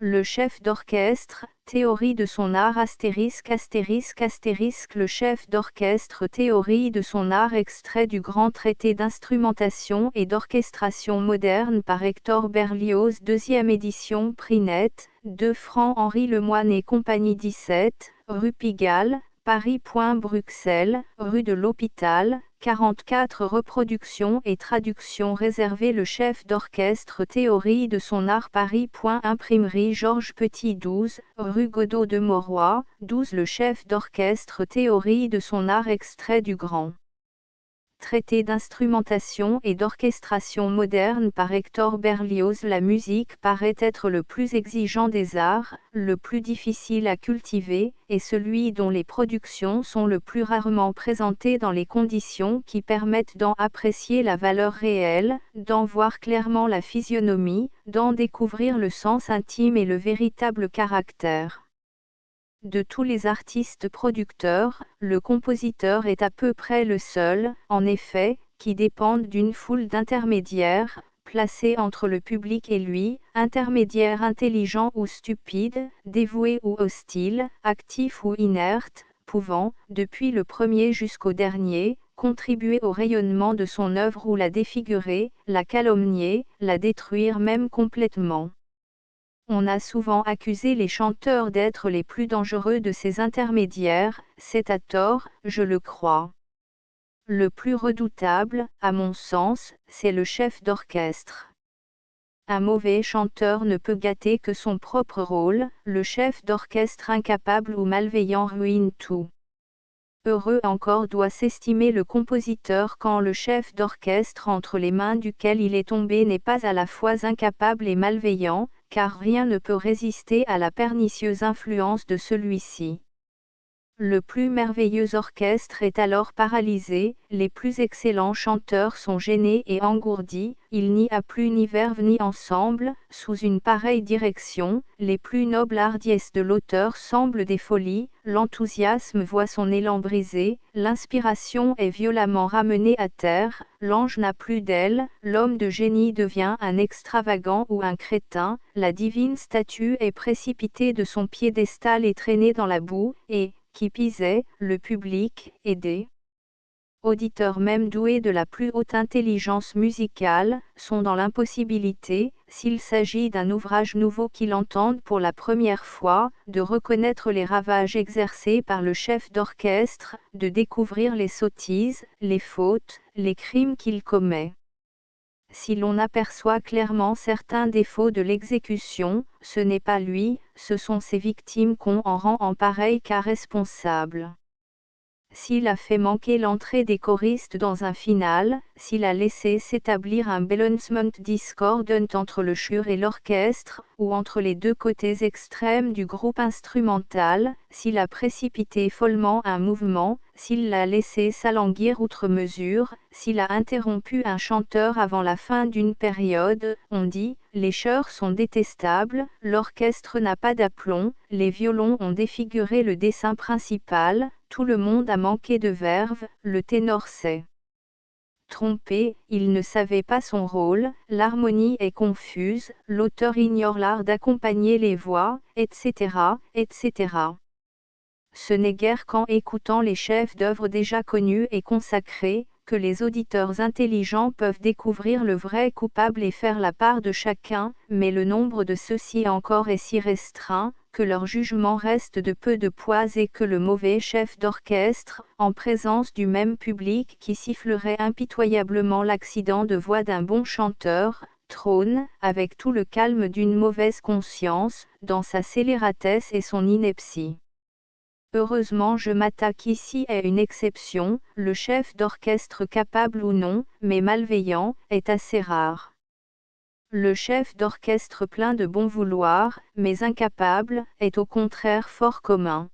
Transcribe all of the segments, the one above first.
Le chef d'orchestre, théorie de son art *******. Le chef d'orchestre, théorie de son art, extrait du grand traité d'instrumentation et d'orchestration moderne par Hector Berlioz, 2e édition, prix net, 2 francs. Henri Lemoine et compagnie, 17, rue Pigalle, Paris. Bruxelles, rue de l'Hôpital, 44. Reproduction et traduction réservée. Le chef d'orchestre, théorie de son art, Paris. Imprimerie Georges Petit, 12, rue Godot de Mauroy, 12. Le chef d'orchestre, théorie de son art, extrait du grand traité d'instrumentation et d'orchestration moderne par Hector Berlioz. La musique paraît être le plus exigeant des arts, le plus difficile à cultiver, et celui dont les productions sont le plus rarement présentées dans les conditions qui permettent d'en apprécier la valeur réelle, d'en voir clairement la physionomie, d'en découvrir le sens intime et le véritable caractère. De tous les artistes producteurs, le compositeur est à peu près le seul, en effet, qui dépende d'une foule d'intermédiaires, placés entre le public et lui, intermédiaires intelligents ou stupides, dévoués ou hostiles, actifs ou inertes, pouvant, depuis le premier jusqu'au dernier, contribuer au rayonnement de son œuvre ou la défigurer, la calomnier, la détruire même complètement. On a souvent accusé les chanteurs d'être les plus dangereux de ces intermédiaires, c'est à tort, je le crois. Le plus redoutable, à mon sens, c'est le chef d'orchestre. Un mauvais chanteur ne peut gâter que son propre rôle, le chef d'orchestre incapable ou malveillant ruine tout. Heureux encore doit s'estimer le compositeur quand le chef d'orchestre entre les mains duquel il est tombé n'est pas à la fois incapable et malveillant, car rien ne peut résister à la pernicieuse influence de celui-ci. Le plus merveilleux orchestre est alors paralysé, les plus excellents chanteurs sont gênés et engourdis, il n'y a plus ni verve ni ensemble, sous une pareille direction, les plus nobles hardiesses de l'auteur semblent des folies, l'enthousiasme voit son élan brisé, l'inspiration est violemment ramenée à terre, l'ange n'a plus d'ailes, l'homme de génie devient un extravagant ou un crétin, la divine statue est précipitée de son piédestal et traînée dans la boue, et, qui pisait, le public, et des auditeurs même doués de la plus haute intelligence musicale, sont dans l'impossibilité, s'il s'agit d'un ouvrage nouveau qu'ils entendent pour la première fois, de reconnaître les ravages exercés par le chef d'orchestre, de découvrir les sottises, les fautes, les crimes qu'il commet. Si l'on aperçoit clairement certains défauts de l'exécution, ce n'est pas lui, ce sont ses victimes qu'on en rend en pareil cas responsable. S'il a fait manquer l'entrée des choristes dans un finale, s'il a laissé s'établir un balancement discordant entre le chœur et l'orchestre, ou entre les deux côtés extrêmes du groupe instrumental, s'il a précipité follement un mouvement, s'il l'a laissé s'alanguir outre mesure, s'il a interrompu un chanteur avant la fin d'une période, on dit, les chœurs sont détestables, l'orchestre n'a pas d'aplomb, les violons ont défiguré le dessin principal, tout le monde a manqué de verve, le ténor s'est trompé, il ne savait pas son rôle, l'harmonie est confuse, l'auteur ignore l'art d'accompagner les voix, etc., etc. Ce n'est guère qu'en écoutant les chefs d'œuvre déjà connus et consacrés, que les auditeurs intelligents peuvent découvrir le vrai coupable et faire la part de chacun, mais le nombre de ceux-ci encore est si restreint, que leur jugement reste de peu de poids et que le mauvais chef d'orchestre, en présence du même public qui sifflerait impitoyablement l'accident de voix d'un bon chanteur, trône, avec tout le calme d'une mauvaise conscience, dans sa scélératesse et son ineptie. Heureusement je m'attaque ici à une exception, le chef d'orchestre capable ou non, mais malveillant, est assez rare. Le chef d'orchestre plein de bon vouloir, mais incapable, est au contraire fort commun.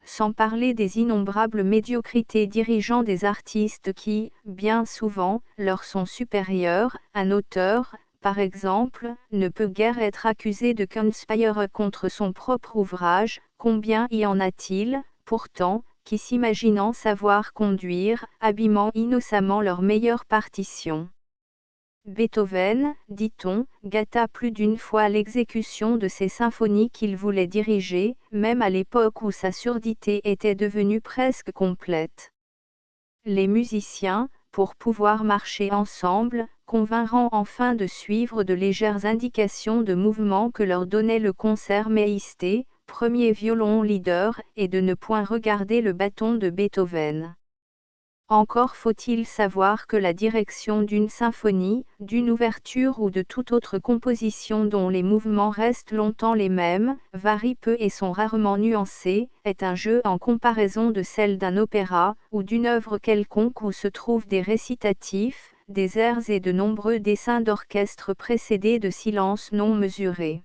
Sans parler des innombrables médiocrités dirigeant des artistes qui, bien souvent, leur sont supérieurs, un auteur, par exemple, ne peut guère être accusé de conspire contre son propre ouvrage, combien y en a-t-il, pourtant, qui s'imaginant savoir conduire, abîmant innocemment leur meilleure partition. Beethoven, dit-on, gâta plus d'une fois l'exécution de ces symphonies qu'il voulait diriger, même à l'époque où sa surdité était devenue presque complète. Les musiciens, pour pouvoir marcher ensemble, convinrent enfin de suivre de légères indications de mouvement que leur donnait le concertmeisté, premier violon leader, et de ne point regarder le bâton de Beethoven. Encore faut-il savoir que la direction d'une symphonie, d'une ouverture ou de toute autre composition dont les mouvements restent longtemps les mêmes, varient peu et sont rarement nuancés, est un jeu en comparaison de celle d'un opéra, ou d'une œuvre quelconque où se trouvent des récitatifs, des airs et de nombreux dessins d'orchestre précédés de silences non mesurés.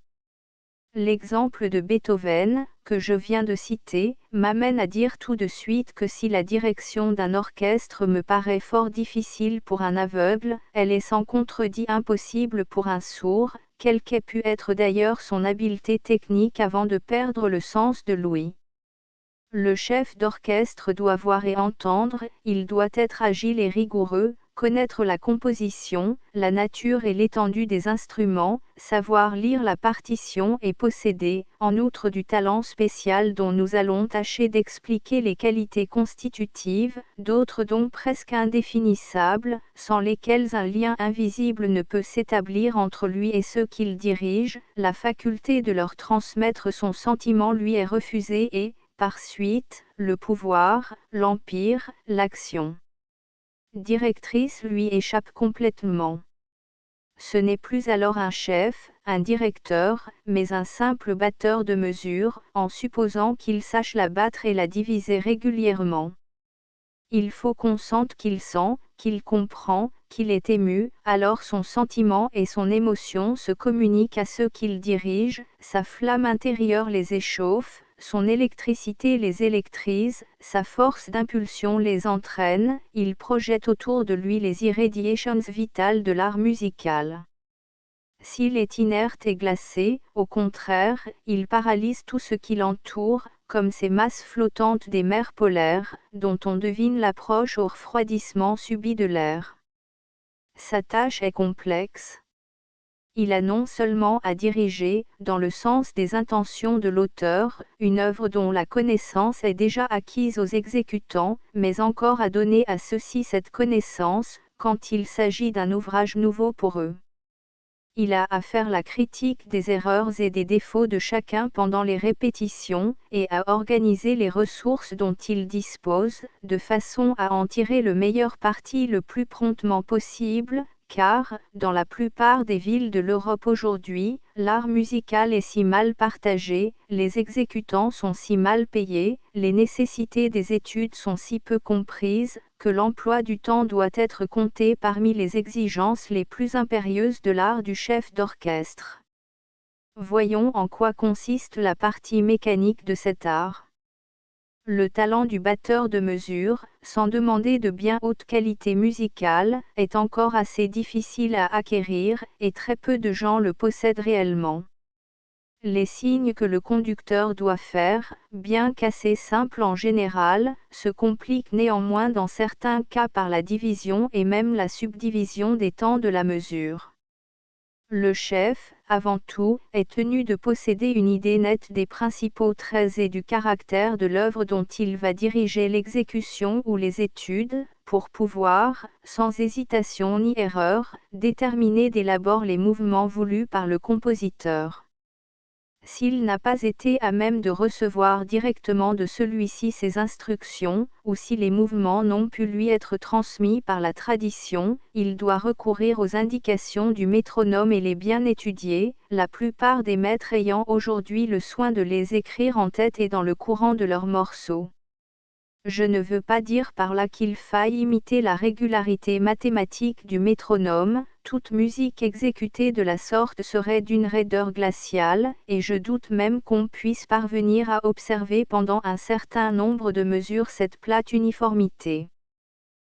L'exemple de Beethoven, que je viens de citer, m'amène à dire tout de suite que si la direction d'un orchestre me paraît fort difficile pour un aveugle, elle est sans contredit impossible pour un sourd, quelle qu'ait pu être d'ailleurs son habileté technique avant de perdre le sens de l'ouïe. Le chef d'orchestre doit voir et entendre, il doit être agile et rigoureux, connaître la composition, la nature et l'étendue des instruments, savoir lire la partition et posséder, en outre du talent spécial dont nous allons tâcher d'expliquer les qualités constitutives, d'autres dons presque indéfinissables, sans lesquels un lien invisible ne peut s'établir entre lui et ceux qu'il dirige, la faculté de leur transmettre son sentiment lui est refusée et, par suite, le pouvoir, l'empire, l'action directrice lui échappe complètement. Ce n'est plus alors un chef, un directeur, mais un simple batteur de mesure, en supposant qu'il sache la battre et la diviser régulièrement. Il faut qu'on sente qu'il sent, qu'il comprend, qu'il est ému, alors son sentiment et son émotion se communiquent à ceux qu'il dirige, sa flamme intérieure les échauffe, son électricité les électrise, sa force d'impulsion les entraîne, il projette autour de lui les irradiations vitales de l'art musical. S'il est inerte et glacé, au contraire, il paralyse tout ce qui l'entoure, comme ces masses flottantes des mers polaires, dont on devine l'approche au refroidissement subit de l'air. Sa tâche est complexe. Il a non seulement à diriger, dans le sens des intentions de l'auteur, une œuvre dont la connaissance est déjà acquise aux exécutants, mais encore à donner à ceux-ci cette connaissance, quand il s'agit d'un ouvrage nouveau pour eux. Il a à faire la critique des erreurs et des défauts de chacun pendant les répétitions, et à organiser les ressources dont il dispose, de façon à en tirer le meilleur parti le plus promptement possible, car, dans la plupart des villes de l'Europe aujourd'hui, l'art musical est si mal partagé, les exécutants sont si mal payés, les nécessités des études sont si peu comprises, que l'emploi du temps doit être compté parmi les exigences les plus impérieuses de l'art du chef d'orchestre. Voyons en quoi consiste la partie mécanique de cet art. Le talent du batteur de mesure, sans demander de bien haute qualité musicale, est encore assez difficile à acquérir, et très peu de gens le possèdent réellement. Les signes que le conducteur doit faire, bien qu'assez simples en général, se compliquent néanmoins dans certains cas par la division et même la subdivision des temps de la mesure. Le chef, avant tout, est tenu de posséder une idée nette des principaux traits et du caractère de l'œuvre dont il va diriger l'exécution ou les études, pour pouvoir, sans hésitation ni erreur, déterminer dès l'abord les mouvements voulus par le compositeur. S'il n'a pas été à même de recevoir directement de celui-ci ses instructions, ou si les mouvements n'ont pu lui être transmis par la tradition, il doit recourir aux indications du métronome et les bien étudier, la plupart des maîtres ayant aujourd'hui le soin de les écrire en tête et dans le courant de leurs morceaux. Je ne veux pas dire par là qu'il faille imiter la régularité mathématique du métronome, toute musique exécutée de la sorte serait d'une raideur glaciale, et je doute même qu'on puisse parvenir à observer pendant un certain nombre de mesures cette plate uniformité.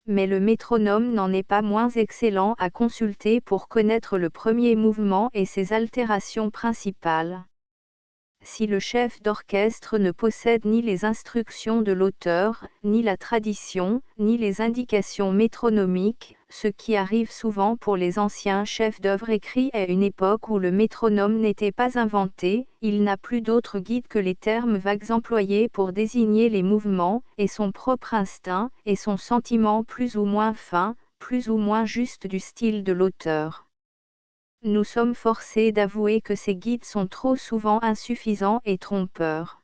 Mais le métronome n'en est pas moins excellent à consulter pour connaître le premier mouvement et ses altérations principales. Si le chef d'orchestre ne possède ni les instructions de l'auteur, ni la tradition, ni les indications métronomiques, ce qui arrive souvent pour les anciens chefs-d'œuvre écrits à une époque où le métronome n'était pas inventé, il n'a plus d'autre guide que les termes vagues employés pour désigner les mouvements, et son propre instinct, et son sentiment plus ou moins fin, plus ou moins juste du style de l'auteur. Nous sommes forcés d'avouer que ces guides sont trop souvent insuffisants et trompeurs.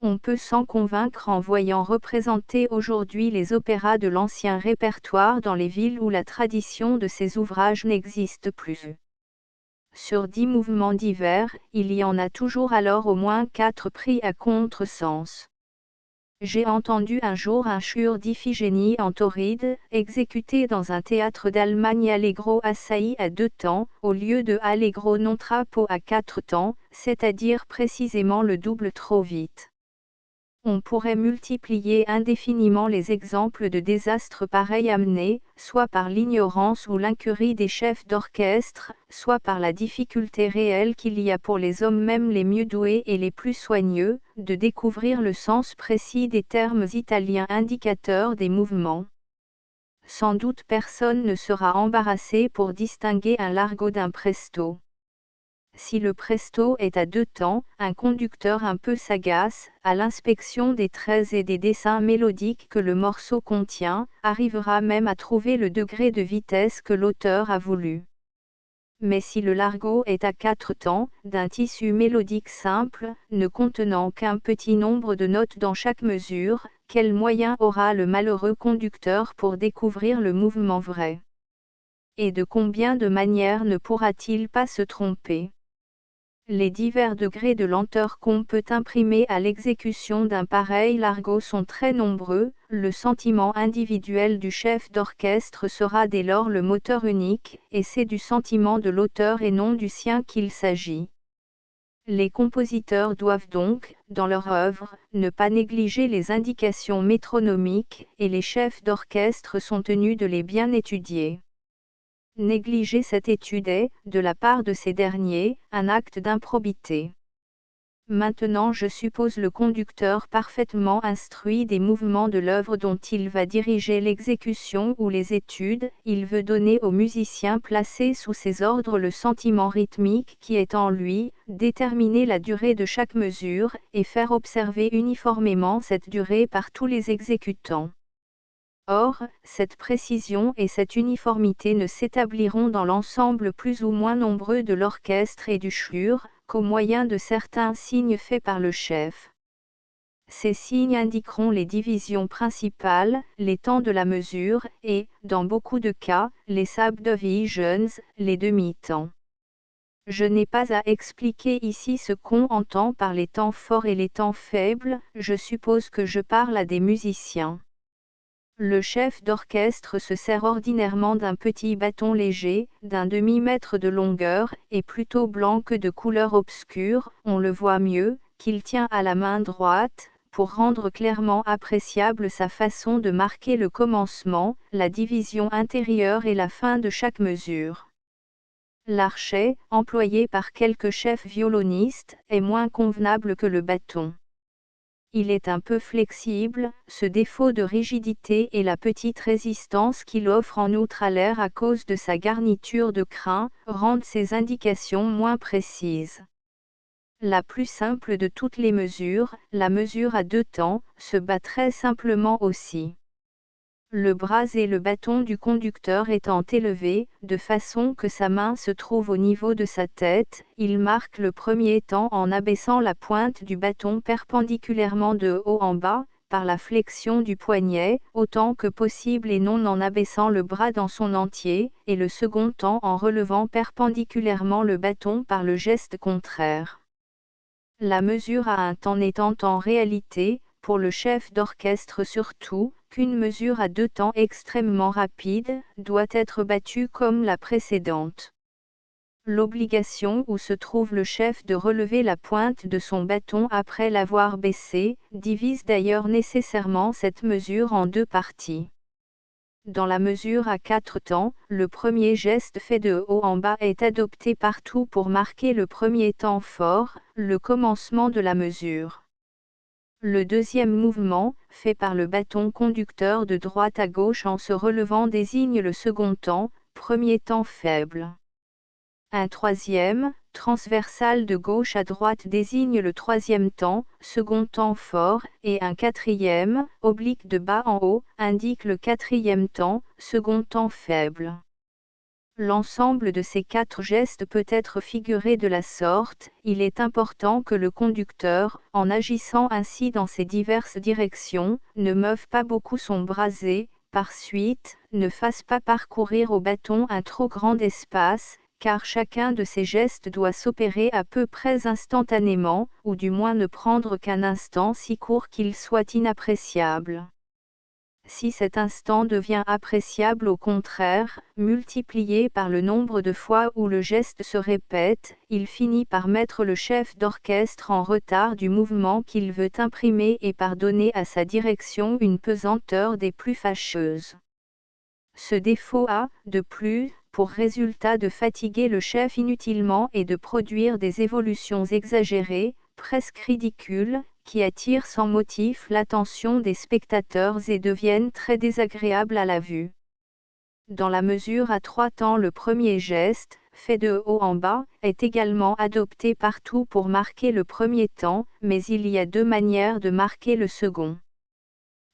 On peut s'en convaincre en voyant représenter aujourd'hui les opéras de l'ancien répertoire dans les villes où la tradition de ces ouvrages n'existe plus. Sur 10 mouvements divers, il y en a toujours alors au moins 4 pris à contre-sens. J'ai entendu un jour un chœur d'Iphigénie en Tauride, exécuté dans un théâtre d'Allemagne Allegro assai à 2 temps, au lieu de Allegro non troppo à 4 temps, c'est-à-dire précisément le double trop vite. On pourrait multiplier indéfiniment les exemples de désastres pareils amenés, soit par l'ignorance ou l'incurie des chefs d'orchestre, soit par la difficulté réelle qu'il y a pour les hommes même les mieux doués et les plus soigneux, de découvrir le sens précis des termes italiens indicateurs des mouvements. Sans doute personne ne sera embarrassé pour distinguer un largo d'un presto. Si le presto est à 2 temps, un conducteur un peu sagace, à l'inspection des traits et des dessins mélodiques que le morceau contient, arrivera même à trouver le degré de vitesse que l'auteur a voulu. Mais si le largo est à 4 temps, d'un tissu mélodique simple, ne contenant qu'un petit nombre de notes dans chaque mesure, quel moyen aura le malheureux conducteur pour découvrir le mouvement vrai? Et de combien de manières ne pourra-t-il pas se tromper? Les divers degrés de lenteur qu'on peut imprimer à l'exécution d'un pareil largo sont très nombreux, le sentiment individuel du chef d'orchestre sera dès lors le moteur unique, et c'est du sentiment de l'auteur et non du sien qu'il s'agit. Les compositeurs doivent donc, dans leur œuvre, ne pas négliger les indications métronomiques, et les chefs d'orchestre sont tenus de les bien étudier. Négliger cette étude est, de la part de ces derniers, un acte d'improbité. Maintenant je suppose le conducteur parfaitement instruit des mouvements de l'œuvre dont il va diriger l'exécution ou les études, il veut donner au musicien placé sous ses ordres le sentiment rythmique qui est en lui, déterminer la durée de chaque mesure, et faire observer uniformément cette durée par tous les exécutants. Or, cette précision et cette uniformité ne s'établiront dans l'ensemble plus ou moins nombreux de l'orchestre et du chœur, qu'au moyen de certains signes faits par le chef. Ces signes indiqueront les divisions principales, les temps de la mesure, et, dans beaucoup de cas, les subdivisions, les demi-temps. Je n'ai pas à expliquer ici ce qu'on entend par les temps forts et les temps faibles, je suppose que je parle à des musiciens. Le chef d'orchestre se sert ordinairement d'un petit bâton léger, d'un demi-mètre de longueur, et plutôt blanc que de couleur obscure, on le voit mieux, qu'il tient à la main droite, pour rendre clairement appréciable sa façon de marquer le commencement, la division intérieure et la fin de chaque mesure. L'archet, employé par quelques chefs violonistes, est moins convenable que le bâton. Il est un peu flexible, ce défaut de rigidité et la petite résistance qu'il offre en outre à l'air à cause de sa garniture de crin, rendent ses indications moins précises. La plus simple de toutes les mesures, la mesure à 2 temps, se bat très simplement aussi. Le bras et le bâton du conducteur étant élevés, de façon que sa main se trouve au niveau de sa tête, il marque le premier temps en abaissant la pointe du bâton perpendiculairement de haut en bas, par la flexion du poignet, autant que possible et non en abaissant le bras dans son entier, et le second temps en relevant perpendiculairement le bâton par le geste contraire. La mesure à un temps n'étant en réalité, pour le chef d'orchestre surtout, qu'une mesure à 2 temps extrêmement rapide, doit être battue comme la précédente. L'obligation où se trouve le chef de relever la pointe de son bâton après l'avoir baissé, divise d'ailleurs nécessairement cette mesure en 2 parties. Dans la mesure à 4 temps, le premier geste fait de haut en bas est adopté partout pour marquer le premier temps fort, le commencement de la mesure. Le deuxième mouvement, fait par le bâton conducteur de droite à gauche en se relevant désigne le second temps, premier temps faible. Un troisième, transversal de gauche à droite désigne le troisième temps, second temps fort, et un quatrième, oblique de bas en haut, indique le quatrième temps, second temps faible. L'ensemble de ces 4 gestes peut être figuré de la sorte, il est important que le conducteur, en agissant ainsi dans ces diverses directions, ne meuve pas beaucoup son brasier, par suite, ne fasse pas parcourir au bâton un trop grand espace, car chacun de ces gestes doit s'opérer à peu près instantanément, ou du moins ne prendre qu'un instant si court qu'il soit inappréciable. Si cet instant devient appréciable au contraire, multiplié par le nombre de fois où le geste se répète, il finit par mettre le chef d'orchestre en retard du mouvement qu'il veut imprimer et par donner à sa direction une pesanteur des plus fâcheuses. Ce défaut a, de plus, pour résultat de fatiguer le chef inutilement et de produire des évolutions exagérées, presque ridicules, qui attirent sans motif l'attention des spectateurs et deviennent très désagréables à la vue. Dans la mesure à 3 temps, le premier geste, fait de haut en bas, est également adopté partout pour marquer le premier temps, mais il y a 2 manières de marquer le second.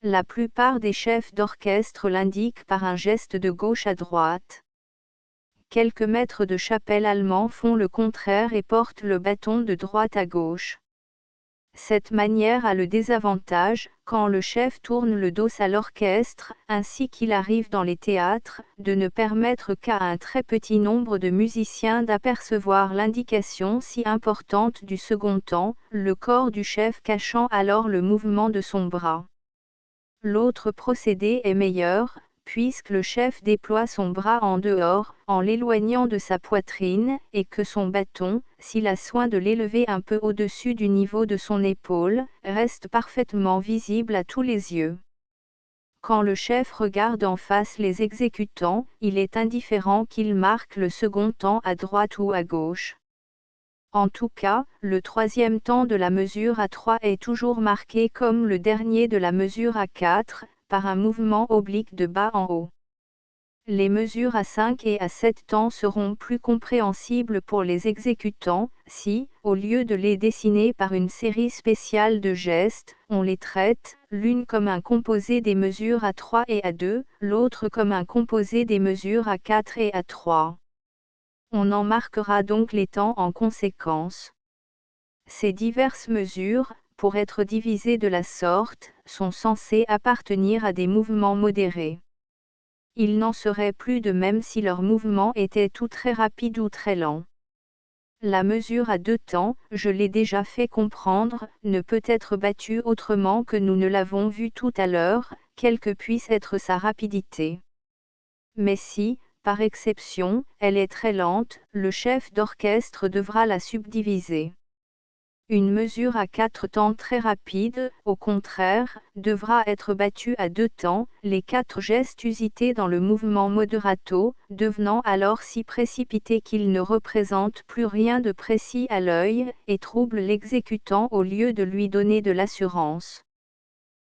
La plupart des chefs d'orchestre l'indiquent par un geste de gauche à droite. Quelques maîtres de chapelle allemands font le contraire et portent le bâton de droite à gauche. Cette manière a le désavantage, quand le chef tourne le dos à l'orchestre, ainsi qu'il arrive dans les théâtres, de ne permettre qu'à un très petit nombre de musiciens d'apercevoir l'indication si importante du second temps, le corps du chef cachant alors le mouvement de son bras. L'autre procédé est meilleur, puisque le chef déploie son bras en dehors, en l'éloignant de sa poitrine, et que son bâton, s'il a soin de l'élever un peu au-dessus du niveau de son épaule, reste parfaitement visible à tous les yeux. Quand le chef regarde en face les exécutants, il est indifférent qu'ils marquent le second temps à droite ou à gauche. En tout cas, le troisième temps de la mesure à 3 est toujours marqué comme le dernier de la mesure à 4, par un mouvement oblique de bas en haut. Les mesures à 5 et à 7 temps seront plus compréhensibles pour les exécutants, si, au lieu de les dessiner par une série spéciale de gestes, on les traite, l'une comme un composé des mesures à 3 et à 2, l'autre comme un composé des mesures à 4 et à 3. On en marquera donc les temps en conséquence. Ces diverses mesures, pour être divisées de la sorte, sont censées appartenir à des mouvements modérés. Il n'en serait plus de même si leurs mouvements étaient ou très rapides ou très lents. La mesure à 2 temps, je l'ai déjà fait comprendre, ne peut être battue autrement que nous ne l'avons vu tout à l'heure, quelle que puisse être sa rapidité. Mais si, par exception, elle est très lente, le chef d'orchestre devra la subdiviser. Une mesure à 4 temps très rapide, au contraire, devra être battue à 2 temps, les 4 gestes usités dans le mouvement moderato, devenant alors si précipités qu'ils ne représentent plus rien de précis à l'œil, et troublent l'exécutant au lieu de lui donner de l'assurance.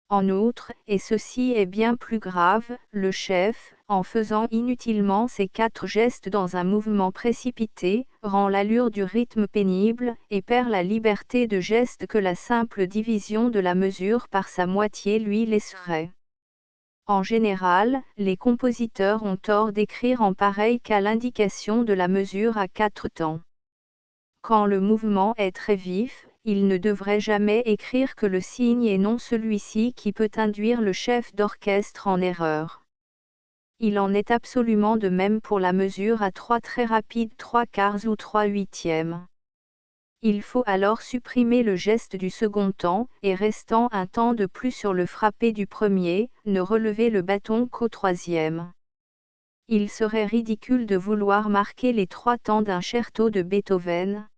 En outre, et ceci est bien plus grave, le chef, en faisant inutilement ces 4 gestes dans un mouvement précipité, rend l'allure du rythme pénible, et perd la liberté de geste que la simple division de la mesure par sa moitié lui laisserait. En général, les compositeurs ont tort d'écrire en pareil cas l'indication de la mesure à 4 temps. Quand le mouvement est très vif, il ne devrait jamais écrire que le signe et non celui-ci qui peut induire le chef d'orchestre en erreur. Il en est absolument de même pour la mesure à 3 très rapide 3/4 ou 3/8. Il faut alors supprimer le geste du second temps, et restant un temps de plus sur le frappé du premier, ne relever le bâton qu'au troisième. Il serait ridicule de vouloir marquer les 3 temps d'un concerto de Beethoven.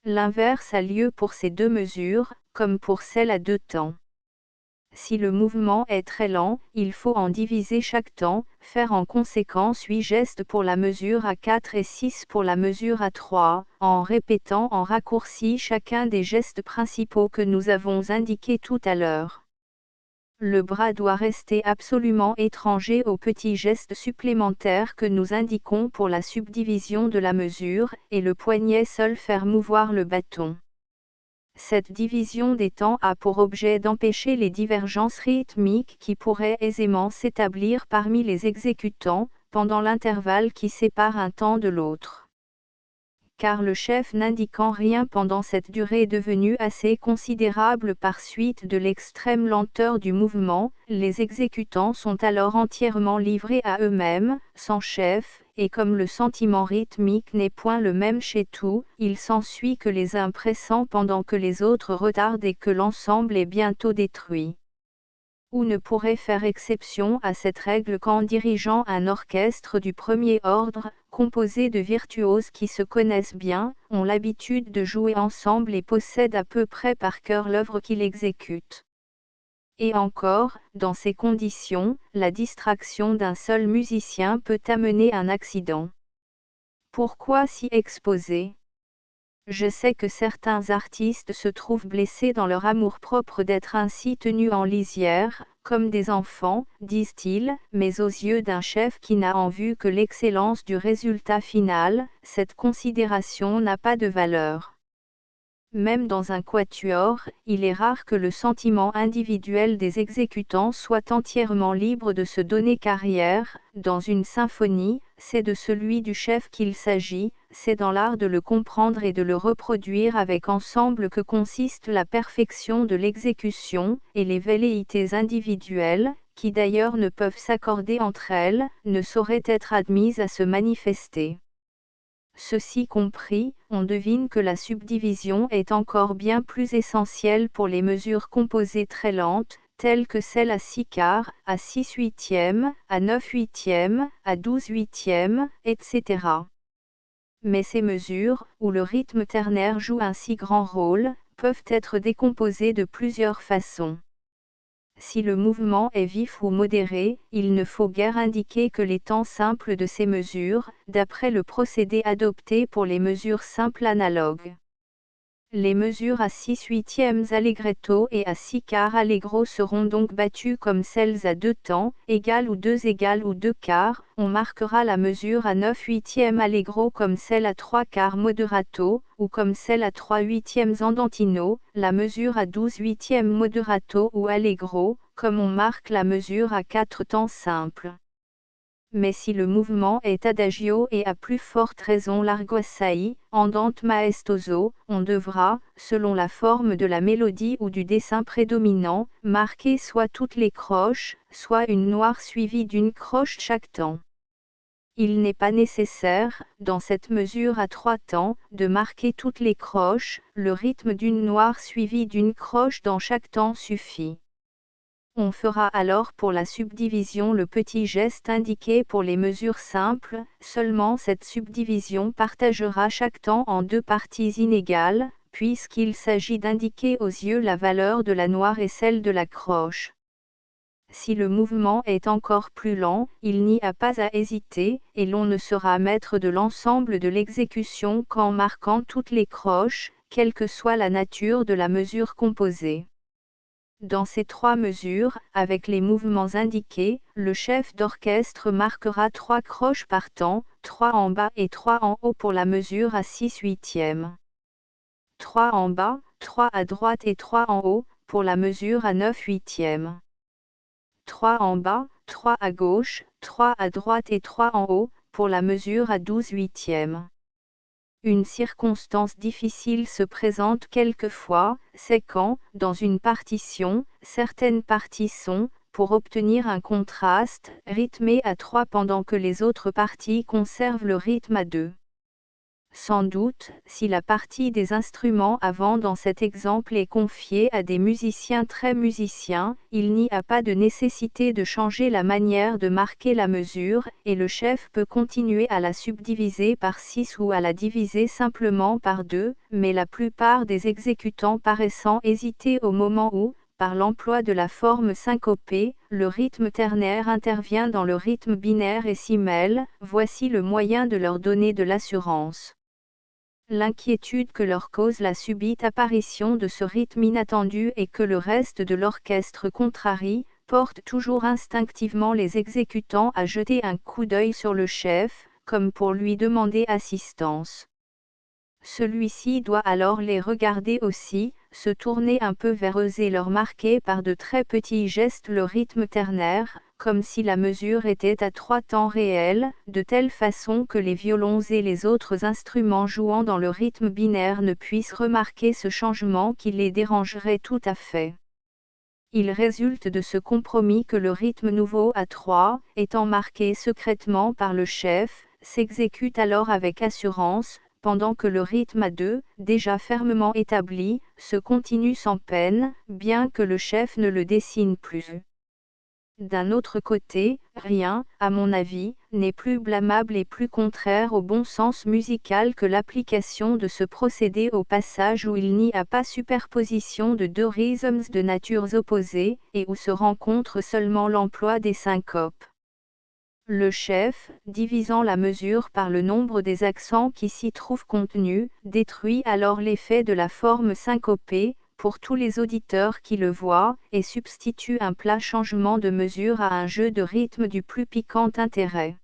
L'inverse a lieu pour ces 2 mesures, comme pour celle à 2 temps. Si le mouvement est très lent, il faut en diviser chaque temps, faire en conséquence 8 gestes pour la mesure à 4 et 6 pour la mesure à 3, en répétant en raccourci chacun des gestes principaux que nous avons indiqués tout à l'heure. Le bras doit rester absolument étranger aux petits gestes supplémentaires que nous indiquons pour la subdivision de la mesure, et le poignet seul faire mouvoir le bâton. Cette division des temps a pour objet d'empêcher les divergences rythmiques qui pourraient aisément s'établir parmi les exécutants, pendant l'intervalle qui sépare un temps de l'autre. Car le chef n'indiquant rien pendant cette durée devenue assez considérable par suite de l'extrême lenteur du mouvement, les exécutants sont alors entièrement livrés à eux-mêmes, sans chef, et comme le sentiment rythmique n'est point le même chez tous, il s'ensuit que les uns pressant pendant que les autres retardent et que l'ensemble est bientôt détruit. On ne pourrait faire exception à cette règle qu'en dirigeant un orchestre du premier ordre, composé de virtuoses qui se connaissent bien, ont l'habitude de jouer ensemble et possèdent à peu près par cœur l'œuvre qu'ils exécutent. Et encore, dans ces conditions, la distraction d'un seul musicien peut amener un accident. Pourquoi s'y exposer ? Je sais que certains artistes se trouvent blessés dans leur amour-propre d'être ainsi tenus en lisière, comme des enfants, disent-ils, mais aux yeux d'un chef qui n'a en vue que l'excellence du résultat final, cette considération n'a pas de valeur. Même dans un quatuor, il est rare que le sentiment individuel des exécutants soit entièrement libre de se donner carrière. Dans une symphonie, c'est de celui du chef qu'il s'agit, c'est dans l'art de le comprendre et de le reproduire avec ensemble que consiste la perfection de l'exécution, et les velléités individuelles, qui d'ailleurs ne peuvent s'accorder entre elles, ne sauraient être admises à se manifester. Ceci compris, on devine que la subdivision est encore bien plus essentielle pour les mesures composées très lentes, telles que celles à 6 quarts, à 6 huitièmes, à 9 huitièmes, à 12 huitièmes, etc. Mais ces mesures, où le rythme ternaire joue un si grand rôle, peuvent être décomposées de plusieurs façons. Si le mouvement est vif ou modéré, il ne faut guère indiquer que les temps simples de ces mesures, d'après le procédé adopté pour les mesures simples analogues. Les mesures à 6 huitièmes allegretto et à 6 quarts allegro seront donc battues comme celles à 2 temps, égales ou 2 quarts. On marquera la mesure à 9 huitièmes allegro comme celle à 3 quarts moderato, ou comme celle à 3 huitièmes andantino, la mesure à 12 huitièmes moderato ou allegro, comme on marque la mesure à 4 temps simples. Mais si le mouvement est adagio et à plus forte raison largo assai, andante maestoso, on devra, selon la forme de la mélodie ou du dessin prédominant, marquer soit toutes les croches, soit une noire suivie d'une croche chaque temps. Il n'est pas nécessaire, dans cette mesure à 3 temps, de marquer toutes les croches, le rythme d'une noire suivie d'une croche dans chaque temps suffit. On fera alors pour la subdivision le petit geste indiqué pour les mesures simples, seulement cette subdivision partagera chaque temps en 2 parties inégales, puisqu'il s'agit d'indiquer aux yeux la valeur de la noire et celle de la croche. Si le mouvement est encore plus lent, il n'y a pas à hésiter, et l'on ne sera maître de l'ensemble de l'exécution qu'en marquant toutes les croches, quelle que soit la nature de la mesure composée. Dans ces 3 mesures, avec les mouvements indiqués, le chef d'orchestre marquera 3 croches par temps, 3 en bas et 3 en haut pour la mesure à 6 huitièmes. 3 en bas, 3 à droite et 3 en haut, pour la mesure à 9 huitièmes. 3 en bas, 3 à gauche, 3 à droite et 3 en haut, pour la mesure à 12 huitièmes. Une circonstance difficile se présente quelquefois, c'est quand, dans une partition, certaines parties sont, pour obtenir un contraste, rythmées à 3 pendant que les autres parties conservent le rythme à 2. Sans doute, si la partie des instruments avant dans cet exemple est confiée à des musiciens très musiciens, il n'y a pas de nécessité de changer la manière de marquer la mesure, et le chef peut continuer à la subdiviser par 6 ou à la diviser simplement par 2, mais la plupart des exécutants paraissant hésiter au moment où, par l'emploi de la forme syncopée, le rythme ternaire intervient dans le rythme binaire et s'y mêle, voici le moyen de leur donner de l'assurance. L'inquiétude que leur cause la subite apparition de ce rythme inattendu et que le reste de l'orchestre contrarie, porte toujours instinctivement les exécutants à jeter un coup d'œil sur le chef, comme pour lui demander assistance. Celui-ci doit alors les regarder aussi, se tourner un peu vers eux et leur marquer par de très petits gestes le rythme ternaire, comme si la mesure était à 3 temps réels, de telle façon que les violons et les autres instruments jouant dans le rythme binaire ne puissent remarquer ce changement qui les dérangerait tout à fait. Il résulte de ce compromis que le rythme nouveau à 3, étant marqué secrètement par le chef, s'exécute alors avec assurance, pendant que le rythme à 2, déjà fermement établi, se continue sans peine, bien que le chef ne le dessine plus. D'un autre côté, rien, à mon avis, n'est plus blâmable et plus contraire au bon sens musical que l'application de ce procédé au passage où il n'y a pas superposition de deux rhythms de natures opposées, et où se rencontre seulement l'emploi des syncopes. Le chef, divisant la mesure par le nombre des accents qui s'y trouvent contenus, détruit alors l'effet de la forme syncopée, pour tous les auditeurs qui le voient, et substitue un plat changement de mesure à un jeu de rythme du plus piquant intérêt.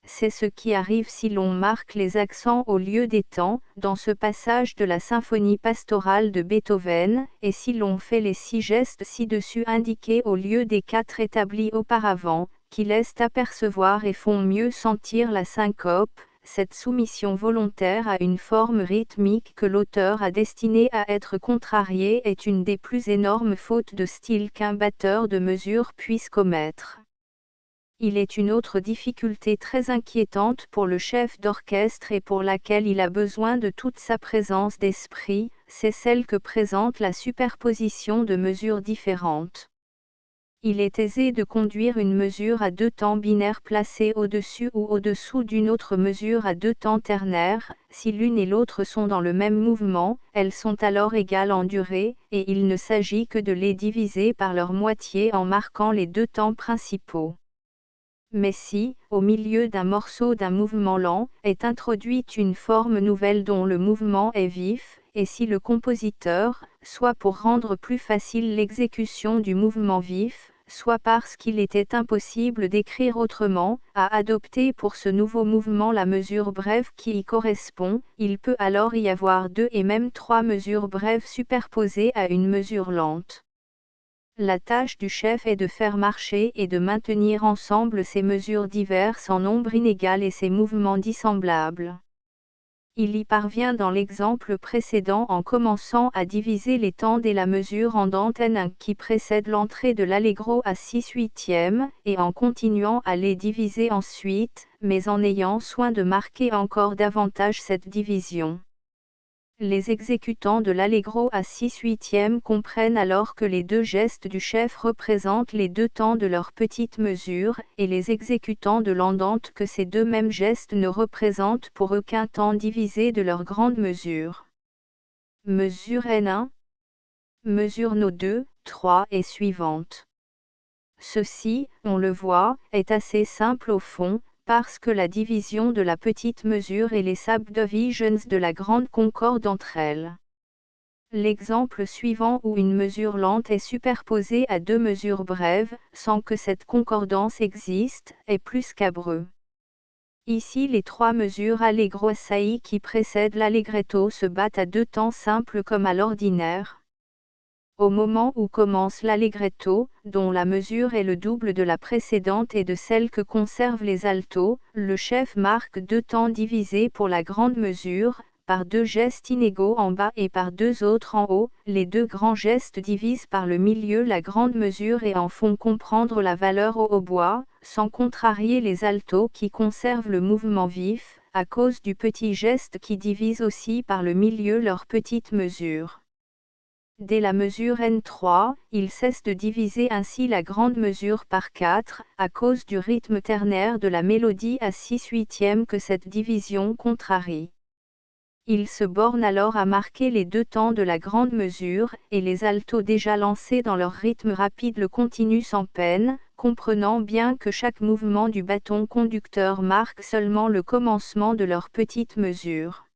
C'est ce qui arrive si l'on marque les accents au lieu des temps, dans ce passage de la symphonie pastorale de Beethoven, et si l'on fait les 6 gestes ci-dessus indiqués au lieu des 4 établis auparavant, qui laissent apercevoir et font mieux sentir la syncope, cette soumission volontaire à une forme rythmique que l'auteur a destinée à être contrariée est une des plus énormes fautes de style qu'un batteur de mesure puisse commettre. Il est une autre difficulté très inquiétante pour le chef d'orchestre et pour laquelle il a besoin de toute sa présence d'esprit, c'est celle que présente la superposition de mesures différentes. Il est aisé de conduire une mesure à 2 temps binaires placée au-dessus ou au-dessous d'une autre mesure à 2 temps ternaires, si l'une et l'autre sont dans le même mouvement, elles sont alors égales en durée, et il ne s'agit que de les diviser par leur moitié en marquant les 2 temps principaux. Mais si, au milieu d'un morceau d'un mouvement lent, est introduite une forme nouvelle dont le mouvement est vif, et si le compositeur, soit pour rendre plus facile l'exécution du mouvement vif, soit parce qu'il était impossible d'écrire autrement, a adopté pour ce nouveau mouvement la mesure brève qui y correspond, il peut alors y avoir 2 et même 3 mesures brèves superposées à une mesure lente. La tâche du chef est de faire marcher et de maintenir ensemble ces mesures diverses en nombre inégal et ces mouvements dissemblables. Il y parvient dans l'exemple précédent en commençant à diviser les temps et la mesure en d'antenne qui précède l'entrée de l'allegro à 6/8, et en continuant à les diviser ensuite, mais en ayant soin de marquer encore davantage cette division. Les exécutants de l'allegro à 6/8 comprennent alors que les 2 gestes du chef représentent les 2 temps de leur petite mesure, et les exécutants de l'andante que ces 2 mêmes gestes ne représentent pour aucun temps divisé de leur grande mesure. Mesure N1, mesure No2, 3 et suivante. Ceci, on le voit, est assez simple au fond, parce que la division de la petite mesure et les subdivisions de la grande concordent entre elles. L'exemple suivant où une mesure lente est superposée à 2 mesures brèves, sans que cette concordance existe, est plus scabreux. Ici les 3 mesures allegro assai qui précèdent l'allegretto se battent à 2 temps simples comme à l'ordinaire. Au moment où commence l'allegretto, dont la mesure est le double de la précédente et de celle que conservent les altos, le chef marque 2 temps divisés pour la grande mesure, par 2 gestes inégaux en bas et par 2 autres en haut. Les 2 grands gestes divisent par le milieu la grande mesure et en font comprendre la valeur au hautbois, sans contrarier les altos qui conservent le mouvement vif, à cause du petit geste qui divise aussi par le milieu leur petite mesure. Dès la mesure N3, il cesse de diviser ainsi la grande mesure par 4, à cause du rythme ternaire de la mélodie à 6/8 que cette division contrarie. Il se borne alors à marquer les deux temps de la grande mesure, et les altos déjà lancés dans leur rythme rapide le continuent sans peine, comprenant bien que chaque mouvement du bâton conducteur marque seulement le commencement de leur petite mesure.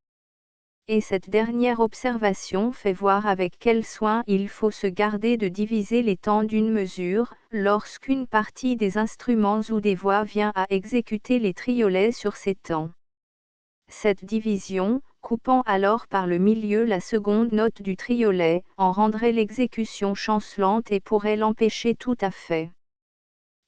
Et cette dernière observation fait voir avec quel soin il faut se garder de diviser les temps d'une mesure, lorsqu'une partie des instruments ou des voix vient à exécuter les triolets sur ces temps. Cette division, coupant alors par le milieu la seconde note du triolet, en rendrait l'exécution chancelante et pourrait l'empêcher tout à fait.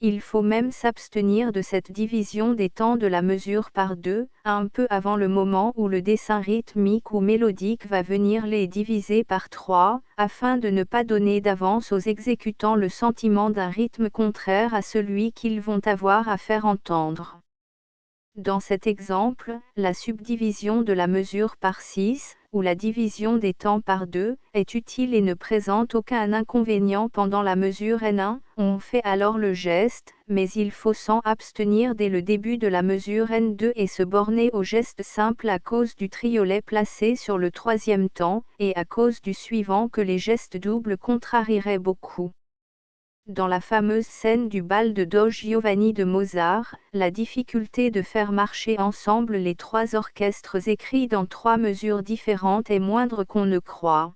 Il faut même s'abstenir de cette division des temps de la mesure par deux, un peu avant le moment où le dessin rythmique ou mélodique va venir les diviser par trois, afin de ne pas donner d'avance aux exécutants le sentiment d'un rythme contraire à celui qu'ils vont avoir à faire entendre. Dans cet exemple, la subdivision de la mesure par 6, ou la division des temps par 2, est utile et ne présente aucun inconvénient pendant la mesure N1. On fait alors le geste, mais il faut s'en abstenir dès le début de la mesure N2 et se borner au geste simple à cause du triolet placé sur le troisième temps, et à cause du suivant que les gestes doubles contrarieraient beaucoup. Dans la fameuse scène du bal de Don Giovanni de Mozart, la difficulté de faire marcher ensemble les trois orchestres écrits dans trois mesures différentes est moindre qu'on ne croit.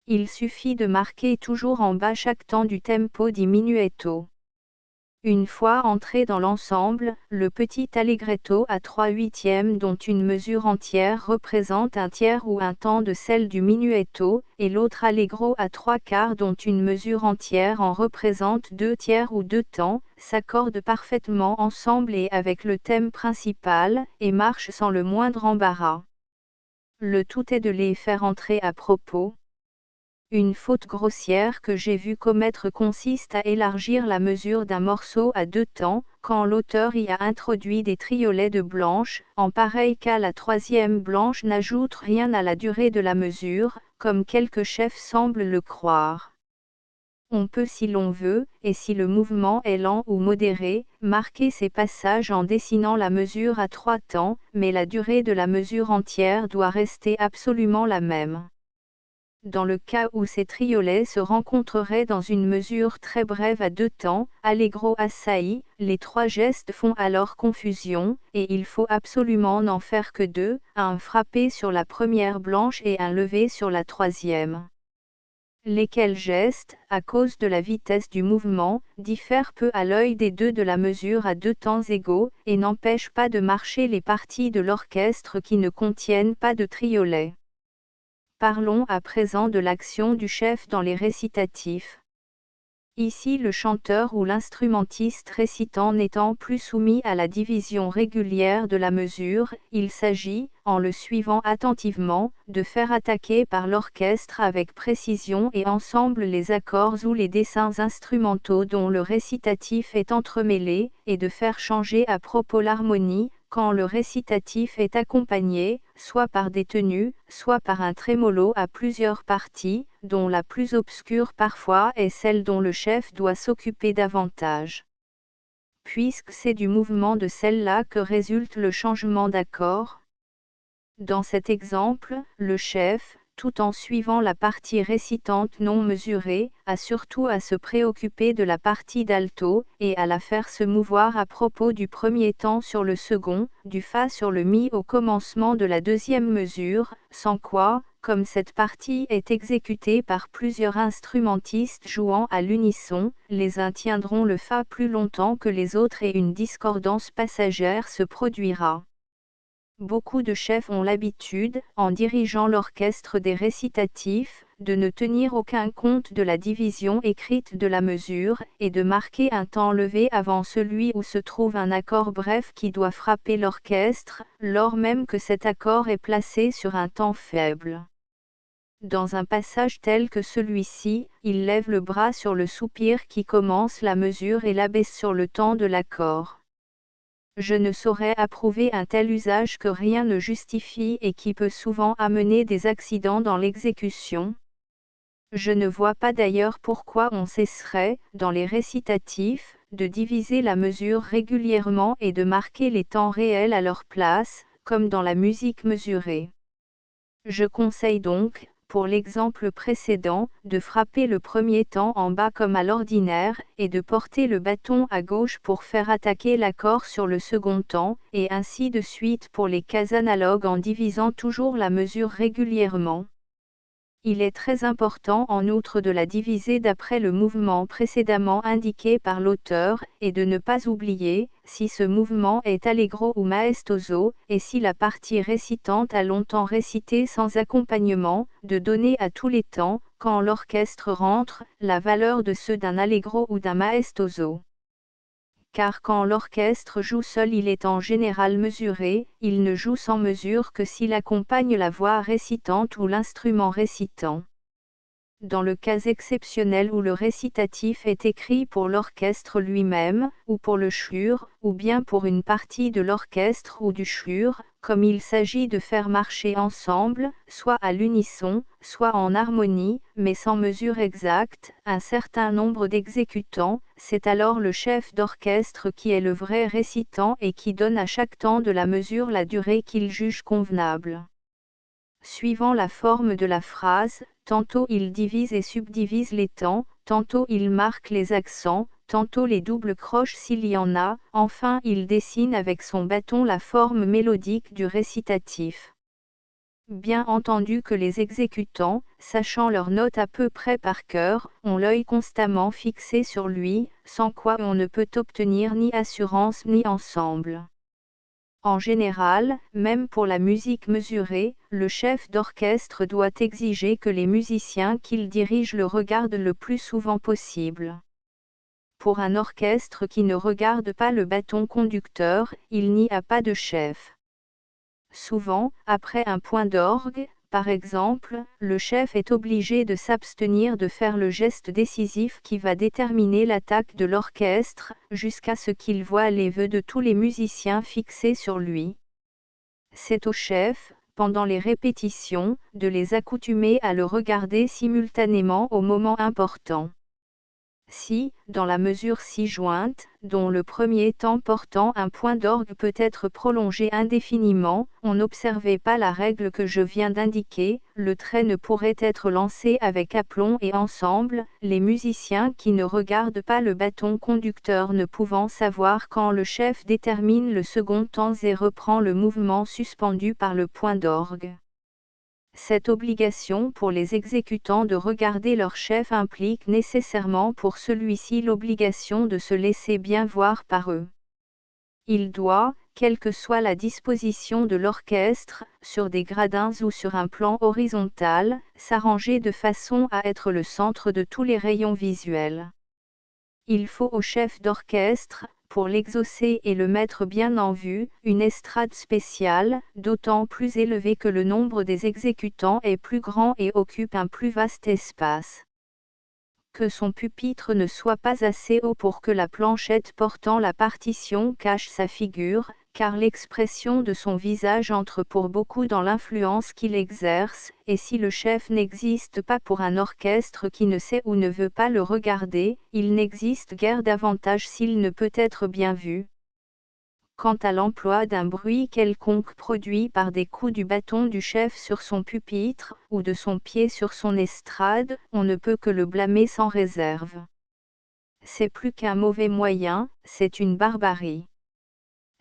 Il suffit de marquer toujours en bas chaque temps du tempo diminuetto. Une fois entré dans l'ensemble, le petit allegretto à 3/8 dont une mesure entière représente un tiers ou un temps de celle du minuetto, et l'autre allegro à 3/4 dont une mesure entière en représente 2/3 ou 2 temps, s'accordent parfaitement ensemble et avec le thème principal, et marchent sans le moindre embarras. Le tout est de les faire entrer à propos. Une faute grossière que j'ai vu commettre consiste à élargir la mesure d'un morceau à 2 temps, quand l'auteur y a introduit des triolets de blanche. En pareil cas, la troisième blanche n'ajoute rien à la durée de la mesure, comme quelques chefs semblent le croire. On peut, si l'on veut, et si le mouvement est lent ou modéré, marquer ces passages en dessinant la mesure à 3 temps, mais la durée de la mesure entière doit rester absolument la même. Dans le cas où ces triolets se rencontreraient dans une mesure très brève à 2 temps, allegro assai, les trois gestes font alors confusion, et il faut absolument n'en faire que 2, un frappé sur la première blanche et un levé sur la troisième. Lesquels gestes, à cause de la vitesse du mouvement, diffèrent peu à l'œil des deux de la mesure à 2 temps égaux, et n'empêchent pas de marcher les parties de l'orchestre qui ne contiennent pas de triolet. Parlons à présent de l'action du chef dans les récitatifs. Ici, le chanteur ou l'instrumentiste récitant n'étant plus soumis à la division régulière de la mesure, il s'agit, en le suivant attentivement, de faire attaquer par l'orchestre avec précision et ensemble les accords ou les dessins instrumentaux dont le récitatif est entremêlé, et de faire changer à propos l'harmonie, quand le récitatif est accompagné, soit par des tenues, soit par un trémolo à plusieurs parties, dont la plus obscure parfois est celle dont le chef doit s'occuper davantage. Puisque c'est du mouvement de celle-là que résulte le changement d'accord. Dans cet exemple, le chef, tout en suivant la partie récitante non mesurée, a surtout à se préoccuper de la partie d'alto, et à la faire se mouvoir à propos du premier temps sur le second, du fa sur le mi au commencement de la deuxième mesure, sans quoi, comme cette partie est exécutée par plusieurs instrumentistes jouant à l'unisson, les uns tiendront le fa plus longtemps que les autres et une discordance passagère se produira. Beaucoup de chefs ont l'habitude, en dirigeant l'orchestre des récitatifs, de ne tenir aucun compte de la division écrite de la mesure, et de marquer un temps levé avant celui où se trouve un accord bref qui doit frapper l'orchestre, lors même que cet accord est placé sur un temps faible. Dans un passage tel que celui-ci, il lève le bras sur le soupir qui commence la mesure et l'abaisse sur le temps de l'accord. Je ne saurais approuver un tel usage que rien ne justifie et qui peut souvent amener des accidents dans l'exécution. Je ne vois pas d'ailleurs pourquoi on cesserait, dans les récitatifs, de diviser la mesure régulièrement et de marquer les temps réels à leur place, comme dans la musique mesurée. Je conseille donc, pour l'exemple précédent, de frapper le premier temps en bas comme à l'ordinaire, et de porter le bâton à gauche pour faire attaquer l'accord sur le second temps, et ainsi de suite pour les cases analogues en divisant toujours la mesure régulièrement. Il est très important en outre de la diviser d'après le mouvement précédemment indiqué par l'auteur, et de ne pas oublier, si ce mouvement est allegro ou maestoso, et si la partie récitante a longtemps récité sans accompagnement, de donner à tous les temps, quand l'orchestre rentre, la valeur de ceux d'un allegro ou d'un maestoso. Car quand l'orchestre joue seul il est en général mesuré, il ne joue sans mesure que s'il accompagne la voix récitante ou l'instrument récitant. Dans le cas exceptionnel où le récitatif est écrit pour l'orchestre lui-même, ou pour le chœur, ou bien pour une partie de l'orchestre ou du chœur, comme il s'agit de faire marcher ensemble, soit à l'unisson, soit en harmonie, mais sans mesure exacte, un certain nombre d'exécutants, c'est alors le chef d'orchestre qui est le vrai récitant et qui donne à chaque temps de la mesure la durée qu'il juge convenable. Suivant la forme de la phrase, tantôt il divise et subdivise les temps, tantôt il marque les accents, tantôt les doubles croches s'il y en a, enfin il dessine avec son bâton la forme mélodique du récitatif. Bien entendu que les exécutants, sachant leurs notes à peu près par cœur, ont l'œil constamment fixé sur lui, sans quoi on ne peut obtenir ni assurance ni ensemble. En général, même pour la musique mesurée, le chef d'orchestre doit exiger que les musiciens qu'il dirige le regardent le plus souvent possible. Pour un orchestre qui ne regarde pas le bâton conducteur, il n'y a pas de chef. Souvent, après un point d'orgue, par exemple, le chef est obligé de s'abstenir de faire le geste décisif qui va déterminer l'attaque de l'orchestre, jusqu'à ce qu'il voie les vœux de tous les musiciens fixés sur lui. C'est au chef, pendant les répétitions, de les accoutumer à le regarder simultanément au moment important. Si, dans la mesure ci-jointe, dont le premier temps portant un point d'orgue peut être prolongé indéfiniment, on n'observait pas la règle que je viens d'indiquer, le trait ne pourrait être lancé avec aplomb et ensemble, les musiciens qui ne regardent pas le bâton conducteur ne pouvant savoir quand le chef détermine le second temps et reprend le mouvement suspendu par le point d'orgue. Cette obligation pour les exécutants de regarder leur chef implique nécessairement pour celui-ci l'obligation de se laisser bien voir par eux. Il doit, quelle que soit la disposition de l'orchestre, sur des gradins ou sur un plan horizontal, s'arranger de façon à être le centre de tous les rayons visuels. Il faut au chef d'orchestre, pour l'exaucer et le mettre bien en vue, une estrade spéciale, d'autant plus élevée que le nombre des exécutants est plus grand et occupe un plus vaste espace. Que son pupitre ne soit pas assez haut pour que la planchette portant la partition cache sa figure, car l'expression de son visage entre pour beaucoup dans l'influence qu'il exerce, et si le chef n'existe pas pour un orchestre qui ne sait ou ne veut pas le regarder, il n'existe guère davantage s'il ne peut être bien vu. Quant à l'emploi d'un bruit quelconque produit par des coups du bâton du chef sur son pupitre, ou de son pied sur son estrade, on ne peut que le blâmer sans réserve. C'est plus qu'un mauvais moyen, c'est une barbarie.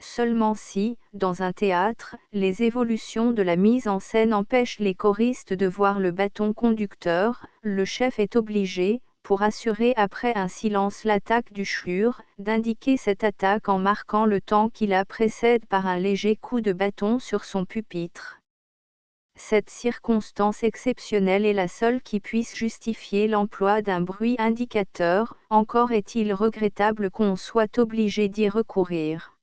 Seulement si, dans un théâtre, les évolutions de la mise en scène empêchent les choristes de voir le bâton conducteur, le chef est obligé, pour assurer après un silence l'attaque du chœur, d'indiquer cette attaque en marquant le temps qui la précède par un léger coup de bâton sur son pupitre. Cette circonstance exceptionnelle est la seule qui puisse justifier l'emploi d'un bruit indicateur, encore est-il regrettable qu'on soit obligé d'y recourir.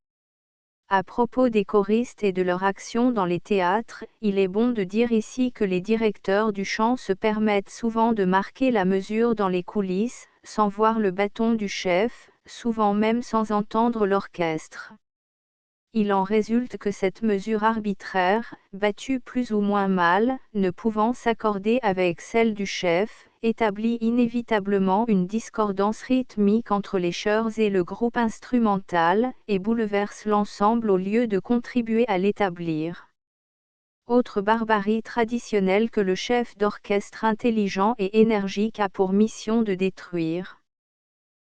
À propos des choristes et de leur action dans les théâtres, il est bon de dire ici que les directeurs du chant se permettent souvent de marquer la mesure dans les coulisses, sans voir le bâton du chef, souvent même sans entendre l'orchestre. Il en résulte que cette mesure arbitraire, battue plus ou moins mal, ne pouvant s'accorder avec celle du chef, établit inévitablement une discordance rythmique entre les chœurs et le groupe instrumental, et bouleverse l'ensemble au lieu de contribuer à l'établir. Autre barbarie traditionnelle que le chef d'orchestre intelligent et énergique a pour mission de détruire.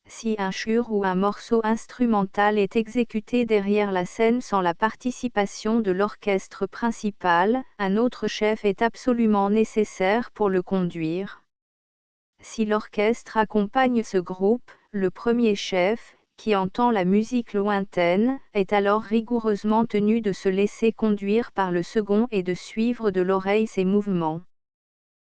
Si un chœur ou un morceau instrumental est exécuté derrière la scène sans la participation de l'orchestre principal, un autre chef est absolument nécessaire pour le conduire. Si l'orchestre accompagne ce groupe, le premier chef, qui entend la musique lointaine, est alors rigoureusement tenu de se laisser conduire par le second et de suivre de l'oreille ses mouvements.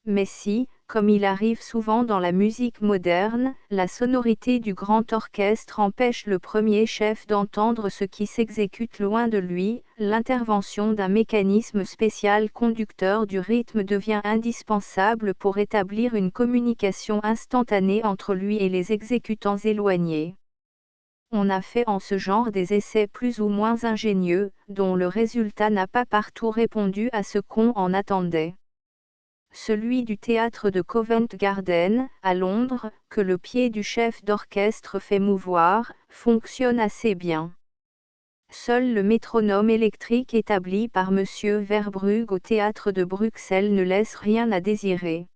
Mais si, comme il arrive souvent dans la musique moderne, la sonorité du grand orchestre empêche le premier chef d'entendre ce qui s'exécute loin de lui, l'intervention d'un mécanisme spécial conducteur du rythme devient indispensable pour établir une communication instantanée entre lui et les exécutants éloignés. On a fait en ce genre des essais plus ou moins ingénieux, dont le résultat n'a pas partout répondu à ce qu'on en attendait. Celui du théâtre de Covent Garden, à Londres, que le pied du chef d'orchestre fait mouvoir, fonctionne assez bien. Seul le métronome électrique établi par M. Verbrugge au théâtre de Bruxelles ne laisse rien à désirer.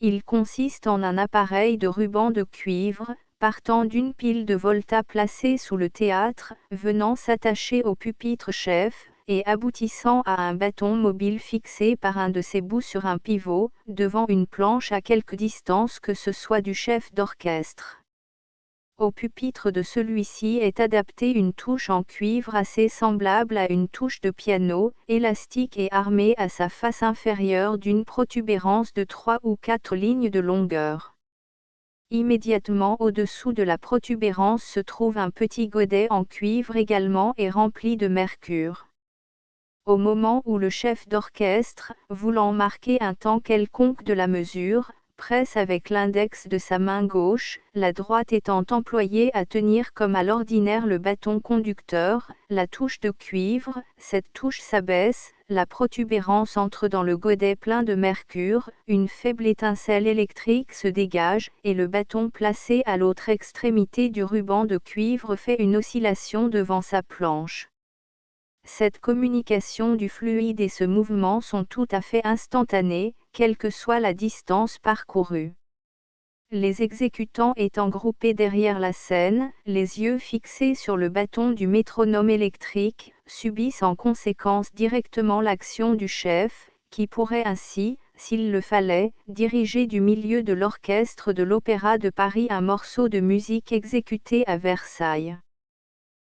Il consiste en un appareil de ruban de cuivre, partant d'une pile de volta placée sous le théâtre, venant s'attacher au pupitre chef, et aboutissant à un bâton mobile fixé par un de ses bouts sur un pivot, devant une planche à quelque distance que ce soit du chef d'orchestre. Au pupitre de celui-ci est adaptée une touche en cuivre assez semblable à une touche de piano, élastique et armée à sa face inférieure d'une protubérance de 3 ou 4 lignes de longueur. Immédiatement au-dessous de la protubérance se trouve un petit godet en cuivre également et rempli de mercure. Au moment où le chef d'orchestre, voulant marquer un temps quelconque de la mesure, presse avec l'index de sa main gauche, la droite étant employée à tenir comme à l'ordinaire le bâton conducteur, la touche de cuivre, cette touche s'abaisse, la protubérance entre dans le godet plein de mercure, une faible étincelle électrique se dégage, et le bâton placé à l'autre extrémité du ruban de cuivre fait une oscillation devant sa planche. Cette communication du fluide et ce mouvement sont tout à fait instantanés, quelle que soit la distance parcourue. Les exécutants étant groupés derrière la scène, les yeux fixés sur le bâton du métronome électrique, subissent en conséquence directement l'action du chef, qui pourrait ainsi, s'il le fallait, diriger du milieu de l'orchestre de l'Opéra de Paris un morceau de musique exécuté à Versailles.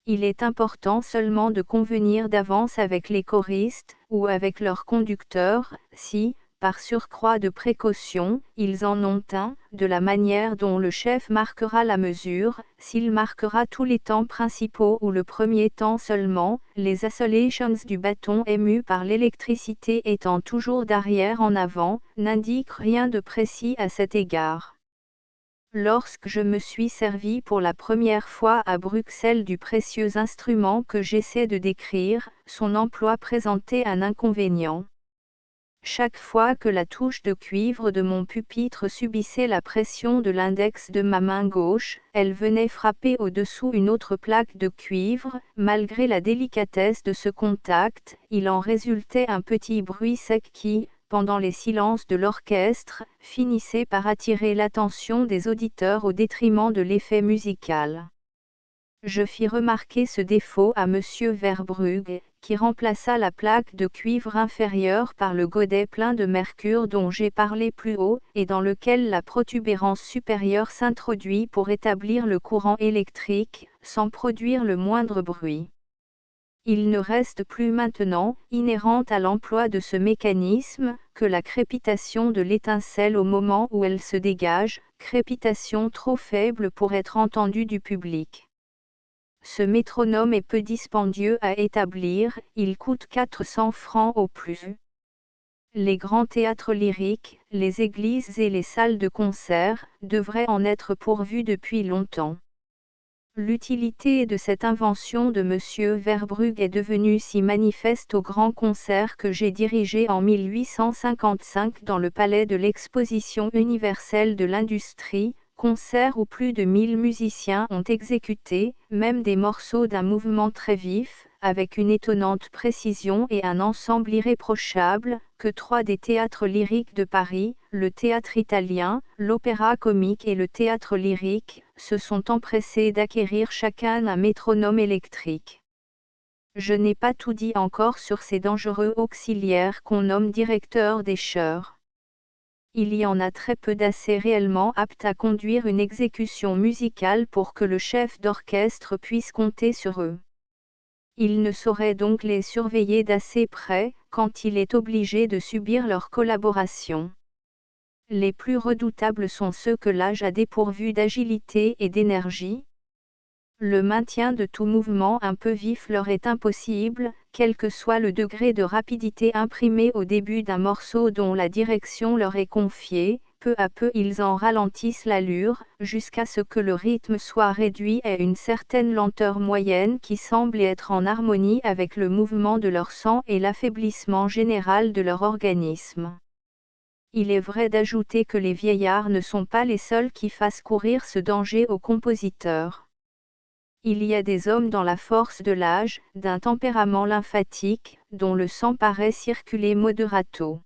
Il est important seulement de convenir d'avance avec les choristes, ou avec leurs conducteurs, si, par surcroît de précaution, ils en ont un, de la manière dont le chef marquera la mesure, s'il marquera tous les temps principaux ou le premier temps seulement, les oscillations du bâton ému par l'électricité étant toujours d'arrière en avant, n'indiquent rien de précis à cet égard. Lorsque je me suis servi pour la première fois à Bruxelles du précieux instrument que j'essaie de décrire, son emploi présentait un inconvénient. Chaque fois que la touche de cuivre de mon pupitre subissait la pression de l'index de ma main gauche, elle venait frapper au-dessous une autre plaque de cuivre. Malgré la délicatesse de ce contact, il en résultait un petit bruit sec qui, pendant les silences de l'orchestre, finissait par attirer l'attention des auditeurs au détriment de l'effet musical. Je fis remarquer ce défaut à M. Verbrugge, qui remplaça la plaque de cuivre inférieure par le godet plein de mercure dont j'ai parlé plus haut, et dans lequel la protubérance supérieure s'introduit pour établir le courant électrique, sans produire le moindre bruit. Il ne reste plus maintenant, inhérente à l'emploi de ce mécanisme, que la crépitation de l'étincelle au moment où elle se dégage, crépitation trop faible pour être entendue du public. Ce métronome est peu dispendieux à établir, il coûte 400 francs au plus. Les grands théâtres lyriques, les églises et les salles de concert, devraient en être pourvus depuis longtemps. L'utilité de cette invention de M. Verbrugge est devenue si manifeste au grand concert que j'ai dirigé en 1855 dans le palais de l'Exposition universelle de l'industrie, concert où plus de 1000 musiciens ont exécuté, même des morceaux d'un mouvement très vif, avec une étonnante précision et un ensemble irréprochable, que 3 des théâtres lyriques de Paris, le Théâtre Italien, l'Opéra Comique et le Théâtre Lyrique, se sont empressés d'acquérir chacun un métronome électrique. Je n'ai pas tout dit encore sur ces dangereux auxiliaires qu'on nomme directeurs des chœurs. Il y en a très peu d'assez réellement aptes à conduire une exécution musicale pour que le chef d'orchestre puisse compter sur eux. Il ne saurait donc les surveiller d'assez près, quand il est obligé de subir leur collaboration. Les plus redoutables sont ceux que l'âge a dépourvus d'agilité et d'énergie. Le maintien de tout mouvement un peu vif leur est impossible, quel que soit le degré de rapidité imprimé au début d'un morceau dont la direction leur est confiée. Peu à peu ils en ralentissent l'allure, jusqu'à ce que le rythme soit réduit à une certaine lenteur moyenne qui semble être en harmonie avec le mouvement de leur sang et l'affaiblissement général de leur organisme. Il est vrai d'ajouter que les vieillards ne sont pas les seuls qui fassent courir ce danger aux compositeurs. Il y a des hommes dans la force de l'âge, d'un tempérament lymphatique, dont le sang paraît circuler moderato.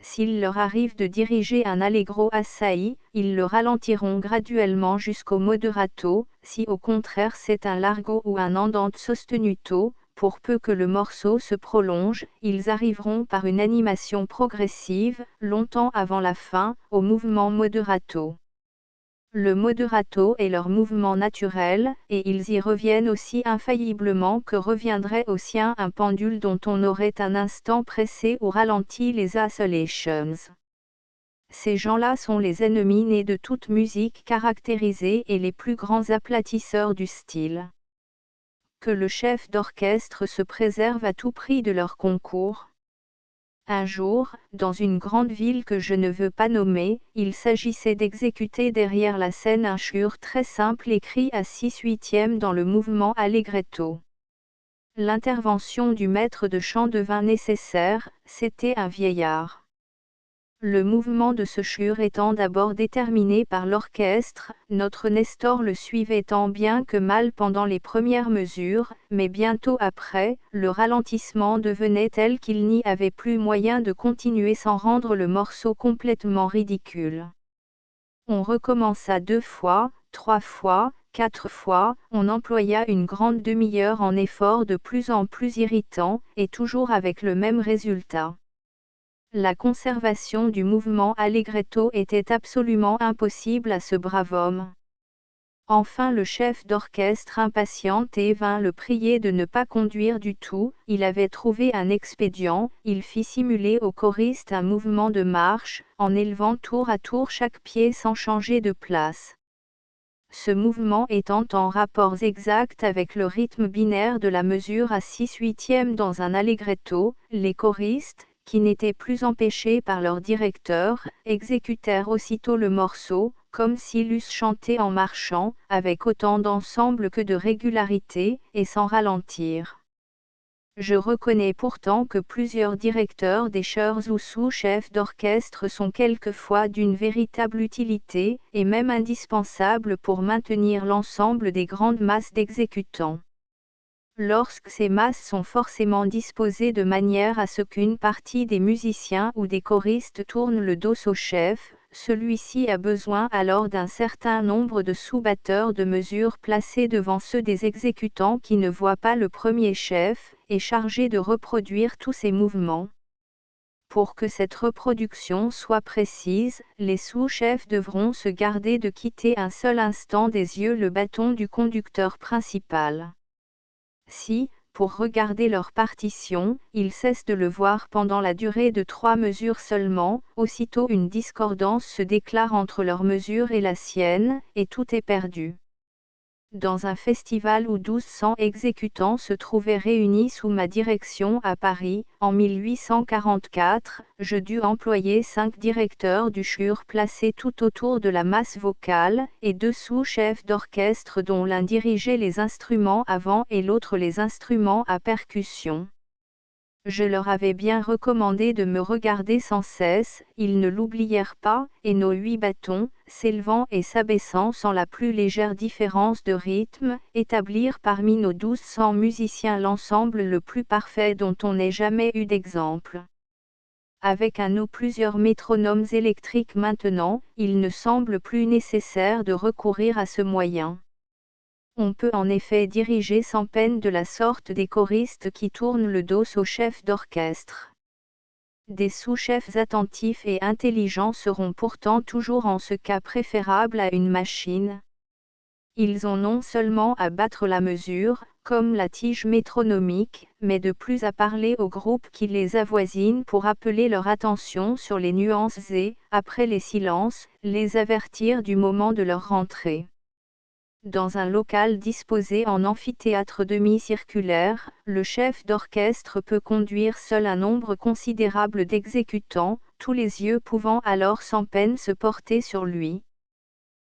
S'il leur arrive de diriger un allegro assai, ils le ralentiront graduellement jusqu'au moderato. Si au contraire c'est un largo ou un andante sostenuto, pour peu que le morceau se prolonge, ils arriveront par une animation progressive, longtemps avant la fin, au mouvement moderato. Le moderato est leur mouvement naturel, et ils y reviennent aussi infailliblement que reviendrait au sien un pendule dont on aurait un instant pressé ou ralenti les oscillations. Ces gens-là sont les ennemis nés de toute musique caractérisée et les plus grands aplatisseurs du style. Que le chef d'orchestre se préserve à tout prix de leur concours. Un jour, dans une grande ville que je ne veux pas nommer, il s'agissait d'exécuter derrière la scène un chœur très simple écrit à 6/8 dans le mouvement allegretto. L'intervention du maître de chant devint nécessaire, c'était un vieillard. Le mouvement de ce chœur étant d'abord déterminé par l'orchestre, notre Nestor le suivait tant bien que mal pendant les premières mesures, mais bientôt après, le ralentissement devenait tel qu'il n'y avait plus moyen de continuer sans rendre le morceau complètement ridicule. On recommença 2 fois, 3 fois, 4 fois, on employa une grande demi-heure en efforts de plus en plus irritants, et toujours avec le même résultat. La conservation du mouvement allegretto était absolument impossible à ce brave homme. Enfin le chef d'orchestre impatienté vint le prier de ne pas conduire du tout. Il avait trouvé un expédient, il fit simuler au choriste un mouvement de marche, en élevant tour à tour chaque pied sans changer de place. Ce mouvement étant en rapports exacts avec le rythme binaire de la mesure à 6/8 dans un allegretto, les choristes, qui n'étaient plus empêchés par leur directeur, exécutèrent aussitôt le morceau, comme s'ils eussent chanté en marchant, avec autant d'ensemble que de régularité, et sans ralentir. Je reconnais pourtant que plusieurs directeurs des chœurs ou sous-chefs d'orchestre sont quelquefois d'une véritable utilité, et même indispensables pour maintenir l'ensemble des grandes masses d'exécutants. Lorsque ces masses sont forcément disposées de manière à ce qu'une partie des musiciens ou des choristes tourne le dos au chef, celui-ci a besoin alors d'un certain nombre de sous-batteurs de mesure placés devant ceux des exécutants qui ne voient pas le premier chef, et chargés de reproduire tous ses mouvements. Pour que cette reproduction soit précise, les sous-chefs devront se garder de quitter un seul instant des yeux le bâton du conducteur principal. Si, pour regarder leur partition, ils cessent de le voir pendant la durée de 3 mesures seulement, aussitôt une discordance se déclare entre leur mesure et la sienne, et tout est perdu. Dans un festival où 1200 exécutants se trouvaient réunis sous ma direction à Paris, en 1844, je dus employer 5 directeurs du chœur placés tout autour de la masse vocale, et 2 sous-chefs d'orchestre dont l'un dirigeait les instruments avant et l'autre les instruments à percussion. Je leur avais bien recommandé de me regarder sans cesse, ils ne l'oublièrent pas, et nos 8 bâtons, s'élevant et s'abaissant sans la plus légère différence de rythme, établirent parmi nos 1200 musiciens l'ensemble le plus parfait dont on n'ait jamais eu d'exemple. Avec un ou plusieurs métronomes électriques maintenant, il ne semble plus nécessaire de recourir à ce moyen. On peut en effet diriger sans peine de la sorte des choristes qui tournent le dos au chef d'orchestre. Des sous-chefs attentifs et intelligents seront pourtant toujours en ce cas préférables à une machine. Ils ont non seulement à battre la mesure, comme la tige métronomique, mais de plus à parler au groupe qui les avoisine pour appeler leur attention sur les nuances et, après les silences, les avertir du moment de leur rentrée. Dans un local disposé en amphithéâtre demi-circulaire, le chef d'orchestre peut conduire seul un nombre considérable d'exécutants, tous les yeux pouvant alors sans peine se porter sur lui.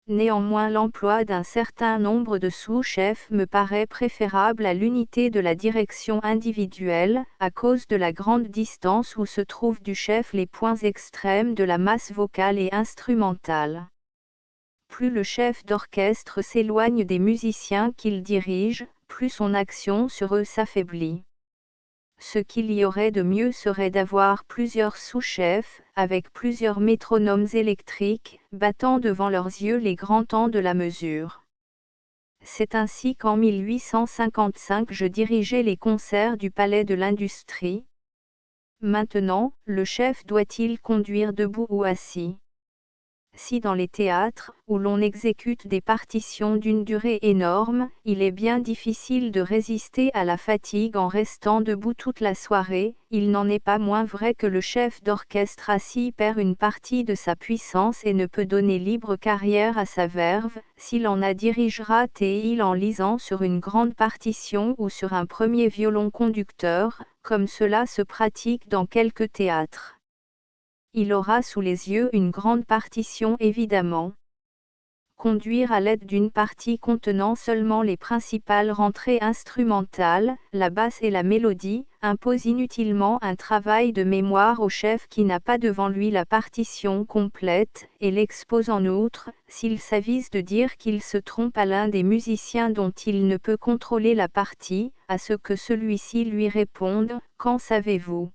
Néanmoins l'emploi d'un certain nombre de sous-chefs me paraît préférable à l'unité de la direction individuelle, à cause de la grande distance où se trouvent du chef les points extrêmes de la masse vocale et instrumentale. Plus le chef d'orchestre s'éloigne des musiciens qu'il dirige, plus son action sur eux s'affaiblit. Ce qu'il y aurait de mieux serait d'avoir plusieurs sous-chefs, avec plusieurs métronomes électriques, battant devant leurs yeux les grands temps de la mesure. C'est ainsi qu'en 1855 je dirigeais les concerts du Palais de l'Industrie. Maintenant, le chef doit-il conduire debout ou assis ? Si dans les théâtres, où l'on exécute des partitions d'une durée énorme, il est bien difficile de résister à la fatigue en restant debout toute la soirée, il n'en est pas moins vrai que le chef d'orchestre assis perd une partie de sa puissance et ne peut donner libre carrière à sa verve, s'il en a dirigera t-il en lisant sur une grande partition ou sur un premier violon conducteur, comme cela se pratique dans quelques théâtres. Il aura sous les yeux une grande partition évidemment. Conduire à l'aide d'une partie contenant seulement les principales rentrées instrumentales, la basse et la mélodie, impose inutilement un travail de mémoire au chef qui n'a pas devant lui la partition complète, et l'expose en outre, s'il s'avise de dire qu'il se trompe à l'un des musiciens dont il ne peut contrôler la partie, à ce que celui-ci lui réponde « Qu'en savez-vous ?»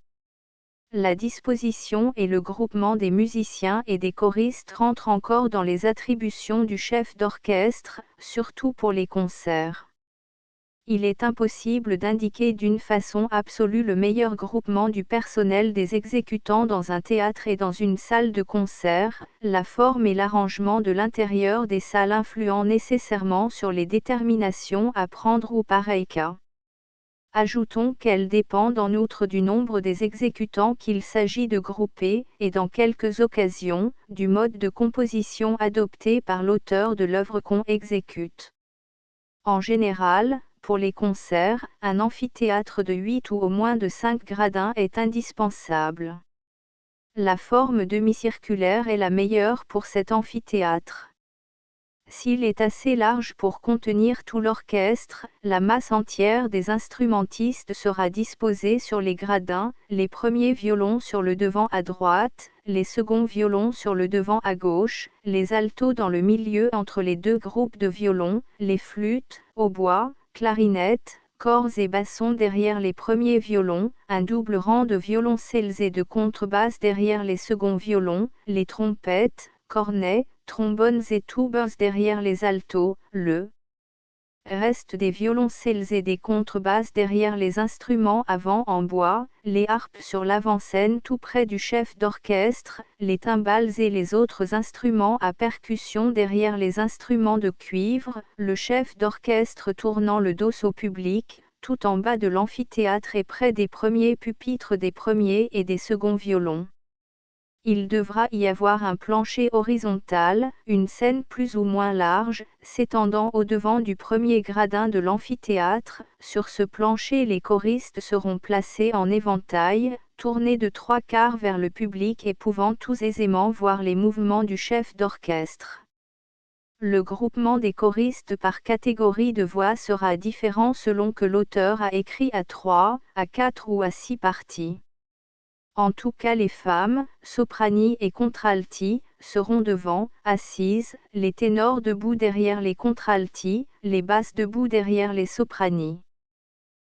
La disposition et le groupement des musiciens et des choristes rentrent encore dans les attributions du chef d'orchestre, surtout pour les concerts. Il est impossible d'indiquer d'une façon absolue le meilleur groupement du personnel des exécutants dans un théâtre et dans une salle de concert, la forme et l'arrangement de l'intérieur des salles influant nécessairement sur les déterminations à prendre au pareil cas. Ajoutons qu'elles dépendent en outre du nombre des exécutants qu'il s'agit de grouper, et dans quelques occasions, du mode de composition adopté par l'auteur de l'œuvre qu'on exécute. En général, pour les concerts, un amphithéâtre de 8 ou au moins de 5 gradins est indispensable. La forme demi-circulaire est la meilleure pour cet amphithéâtre. S'il est assez large pour contenir tout l'orchestre, la masse entière des instrumentistes sera disposée sur les gradins, les premiers violons sur le devant à droite, les seconds violons sur le devant à gauche, les altos dans le milieu entre les deux groupes de violons, les flûtes, hautbois, clarinettes, cordes et bassons derrière les premiers violons, un double rang de violoncelles et de contrebasses derrière les seconds violons, les trompettes, cornets, trombones et tubas derrière les altos, le reste des violoncelles et des contrebasses derrière les instruments avant en bois, les harpes sur l'avant-scène tout près du chef d'orchestre, les timbales et les autres instruments à percussion derrière les instruments de cuivre, le chef d'orchestre tournant le dos au public, tout en bas de l'amphithéâtre et près des premiers pupitres des premiers et des seconds violons. Il devra y avoir un plancher horizontal, une scène plus ou moins large, s'étendant au-devant du premier gradin de l'amphithéâtre. Sur ce plancher les choristes seront placés en éventail, tournés de 3/4 vers le public et pouvant tous aisément voir les mouvements du chef d'orchestre. Le groupement des choristes par catégorie de voix sera différent selon que l'auteur a écrit à 3, à 4 ou à 6 parties. En tout cas les femmes, soprani et contralti, seront devant, assises, les ténors debout derrière les contralti, les basses debout derrière les soprani.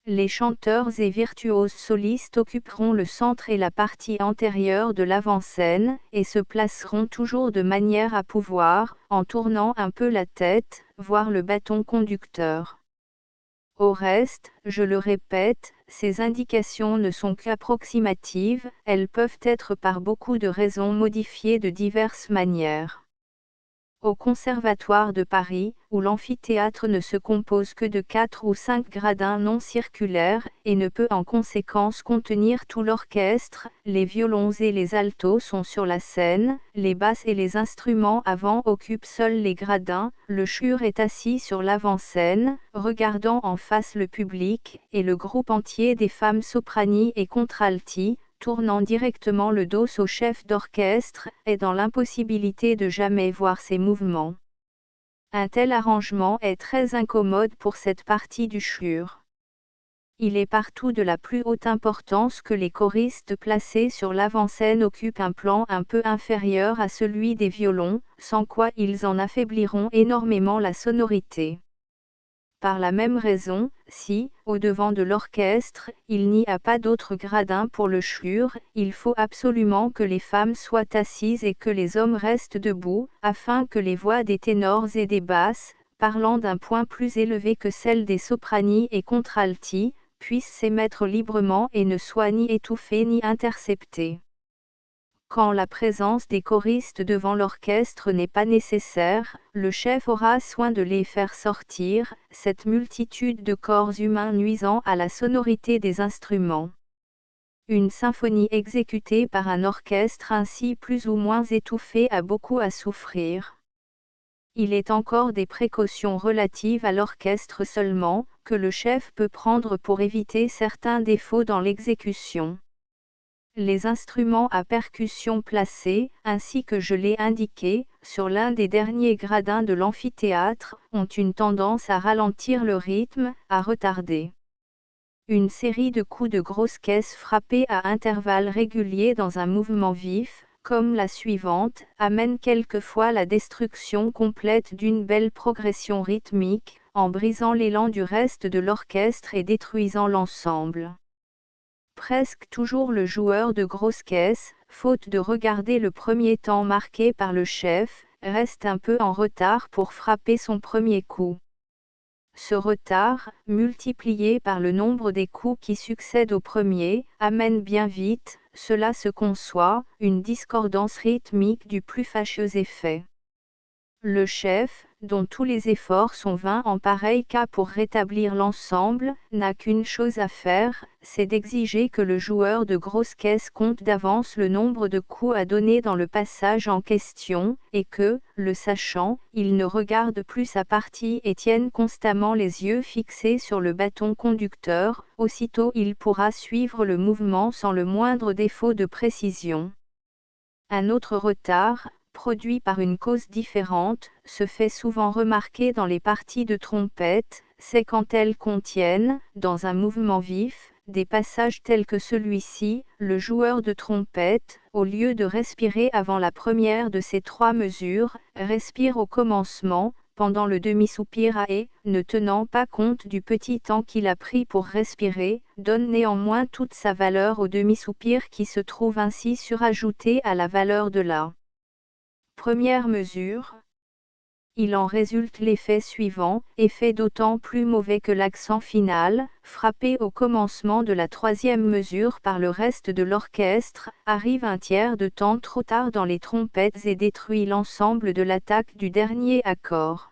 Les chanteurs et virtuoses solistes occuperont le centre et la partie antérieure de l'avant-scène, et se placeront toujours de manière à pouvoir, en tournant un peu la tête, voir le bâton conducteur. Au reste, je le répète, ces indications ne sont qu'approximatives, elles peuvent être par beaucoup de raisons modifiées de diverses manières. Au Conservatoire de Paris, où l'amphithéâtre ne se compose que de 4 ou 5 gradins non circulaires, et ne peut en conséquence contenir tout l'orchestre, les violons et les altos sont sur la scène, les basses et les instruments avant occupent seuls les gradins, le chœur est assis sur l'avant-scène, regardant en face le public, et le groupe entier des femmes soprani et contralti, tournant directement le dos au chef d'orchestre, est dans l'impossibilité de jamais voir ses mouvements. Un tel arrangement est très incommode pour cette partie du chœur. Il est partout de la plus haute importance que les choristes placés sur l'avant-scène occupent un plan un peu inférieur à celui des violons, sans quoi ils en affaibliront énormément la sonorité. Par la même raison, si, au devant de l'orchestre, il n'y a pas d'autre gradin pour le chœur, il faut absolument que les femmes soient assises et que les hommes restent debout, afin que les voix des ténors et des basses, parlant d'un point plus élevé que celle des soprani et contralti, puissent s'émettre librement et ne soient ni étouffées ni interceptées. Quand la présence des choristes devant l'orchestre n'est pas nécessaire, le chef aura soin de les faire sortir, cette multitude de corps humains nuisant à la sonorité des instruments. Une symphonie exécutée par un orchestre ainsi plus ou moins étouffé a beaucoup à souffrir. Il est encore des précautions relatives à l'orchestre seulement, que le chef peut prendre pour éviter certains défauts dans l'exécution. Les instruments à percussion placés, ainsi que je l'ai indiqué, sur l'un des derniers gradins de l'amphithéâtre, ont une tendance à ralentir le rythme, à retarder. Une série de coups de grosse caisse frappés à intervalles réguliers dans un mouvement vif, comme la suivante, amène quelquefois la destruction complète d'une belle progression rythmique, en brisant l'élan du reste de l'orchestre et détruisant l'ensemble. Presque toujours le joueur de grosse caisse, faute de regarder le premier temps marqué par le chef, reste un peu en retard pour frapper son premier coup. Ce retard, multiplié par le nombre des coups qui succèdent au premier, amène bien vite, cela se conçoit, une discordance rythmique du plus fâcheux effet. Le chef, dont tous les efforts sont vains en pareil cas pour rétablir l'ensemble, n'a qu'une chose à faire, c'est d'exiger que le joueur de grosse caisse compte d'avance le nombre de coups à donner dans le passage en question, et que, le sachant, il ne regarde plus sa partie et tienne constamment les yeux fixés sur le bâton conducteur, aussitôt il pourra suivre le mouvement sans le moindre défaut de précision. Un autre retard, produit par une cause différente, se fait souvent remarquer dans les parties de trompette, c'est quand elles contiennent, dans un mouvement vif, des passages tels que celui-ci, le joueur de trompette, au lieu de respirer avant la première de ces 3 mesures, respire au commencement, pendant le demi-soupir et, ne tenant pas compte du petit temps qu'il a pris pour respirer, donne néanmoins toute sa valeur au demi-soupir qui se trouve ainsi surajouté à la valeur de la première mesure. Il en résulte l'effet suivant, effet d'autant plus mauvais que l'accent final, frappé au commencement de la 3e mesure par le reste de l'orchestre, arrive un tiers de temps trop tard dans les trompettes et détruit l'ensemble de l'attaque du dernier accord.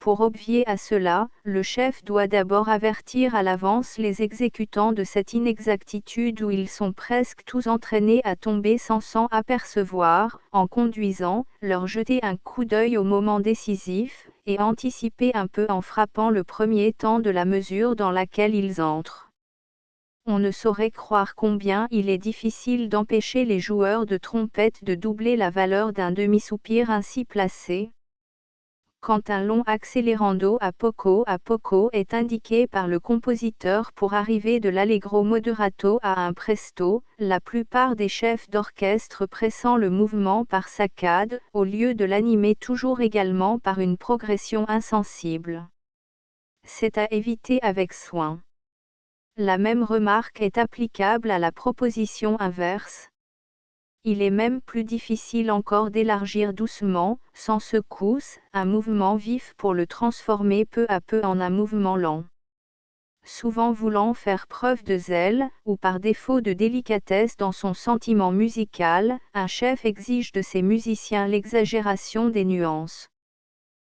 Pour obvier à cela, le chef doit d'abord avertir à l'avance les exécutants de cette inexactitude où ils sont presque tous entraînés à tomber sans s'en apercevoir, en conduisant, leur jeter un coup d'œil au moment décisif, et anticiper un peu en frappant le premier temps de la mesure dans laquelle ils entrent. On ne saurait croire combien il est difficile d'empêcher les joueurs de trompette de doubler la valeur d'un demi-soupir ainsi placé. Quand un long accélérando a poco est indiqué par le compositeur pour arriver de l'allegro moderato à un presto, la plupart des chefs d'orchestre pressant le mouvement par saccades, au lieu de l'animer toujours également par une progression insensible. C'est à éviter avec soin. La même remarque est applicable à la proposition inverse. Il est même plus difficile encore d'élargir doucement, sans secousse, un mouvement vif pour le transformer peu à peu en un mouvement lent. Souvent voulant faire preuve de zèle, ou par défaut de délicatesse dans son sentiment musical, un chef exige de ses musiciens l'exagération des nuances.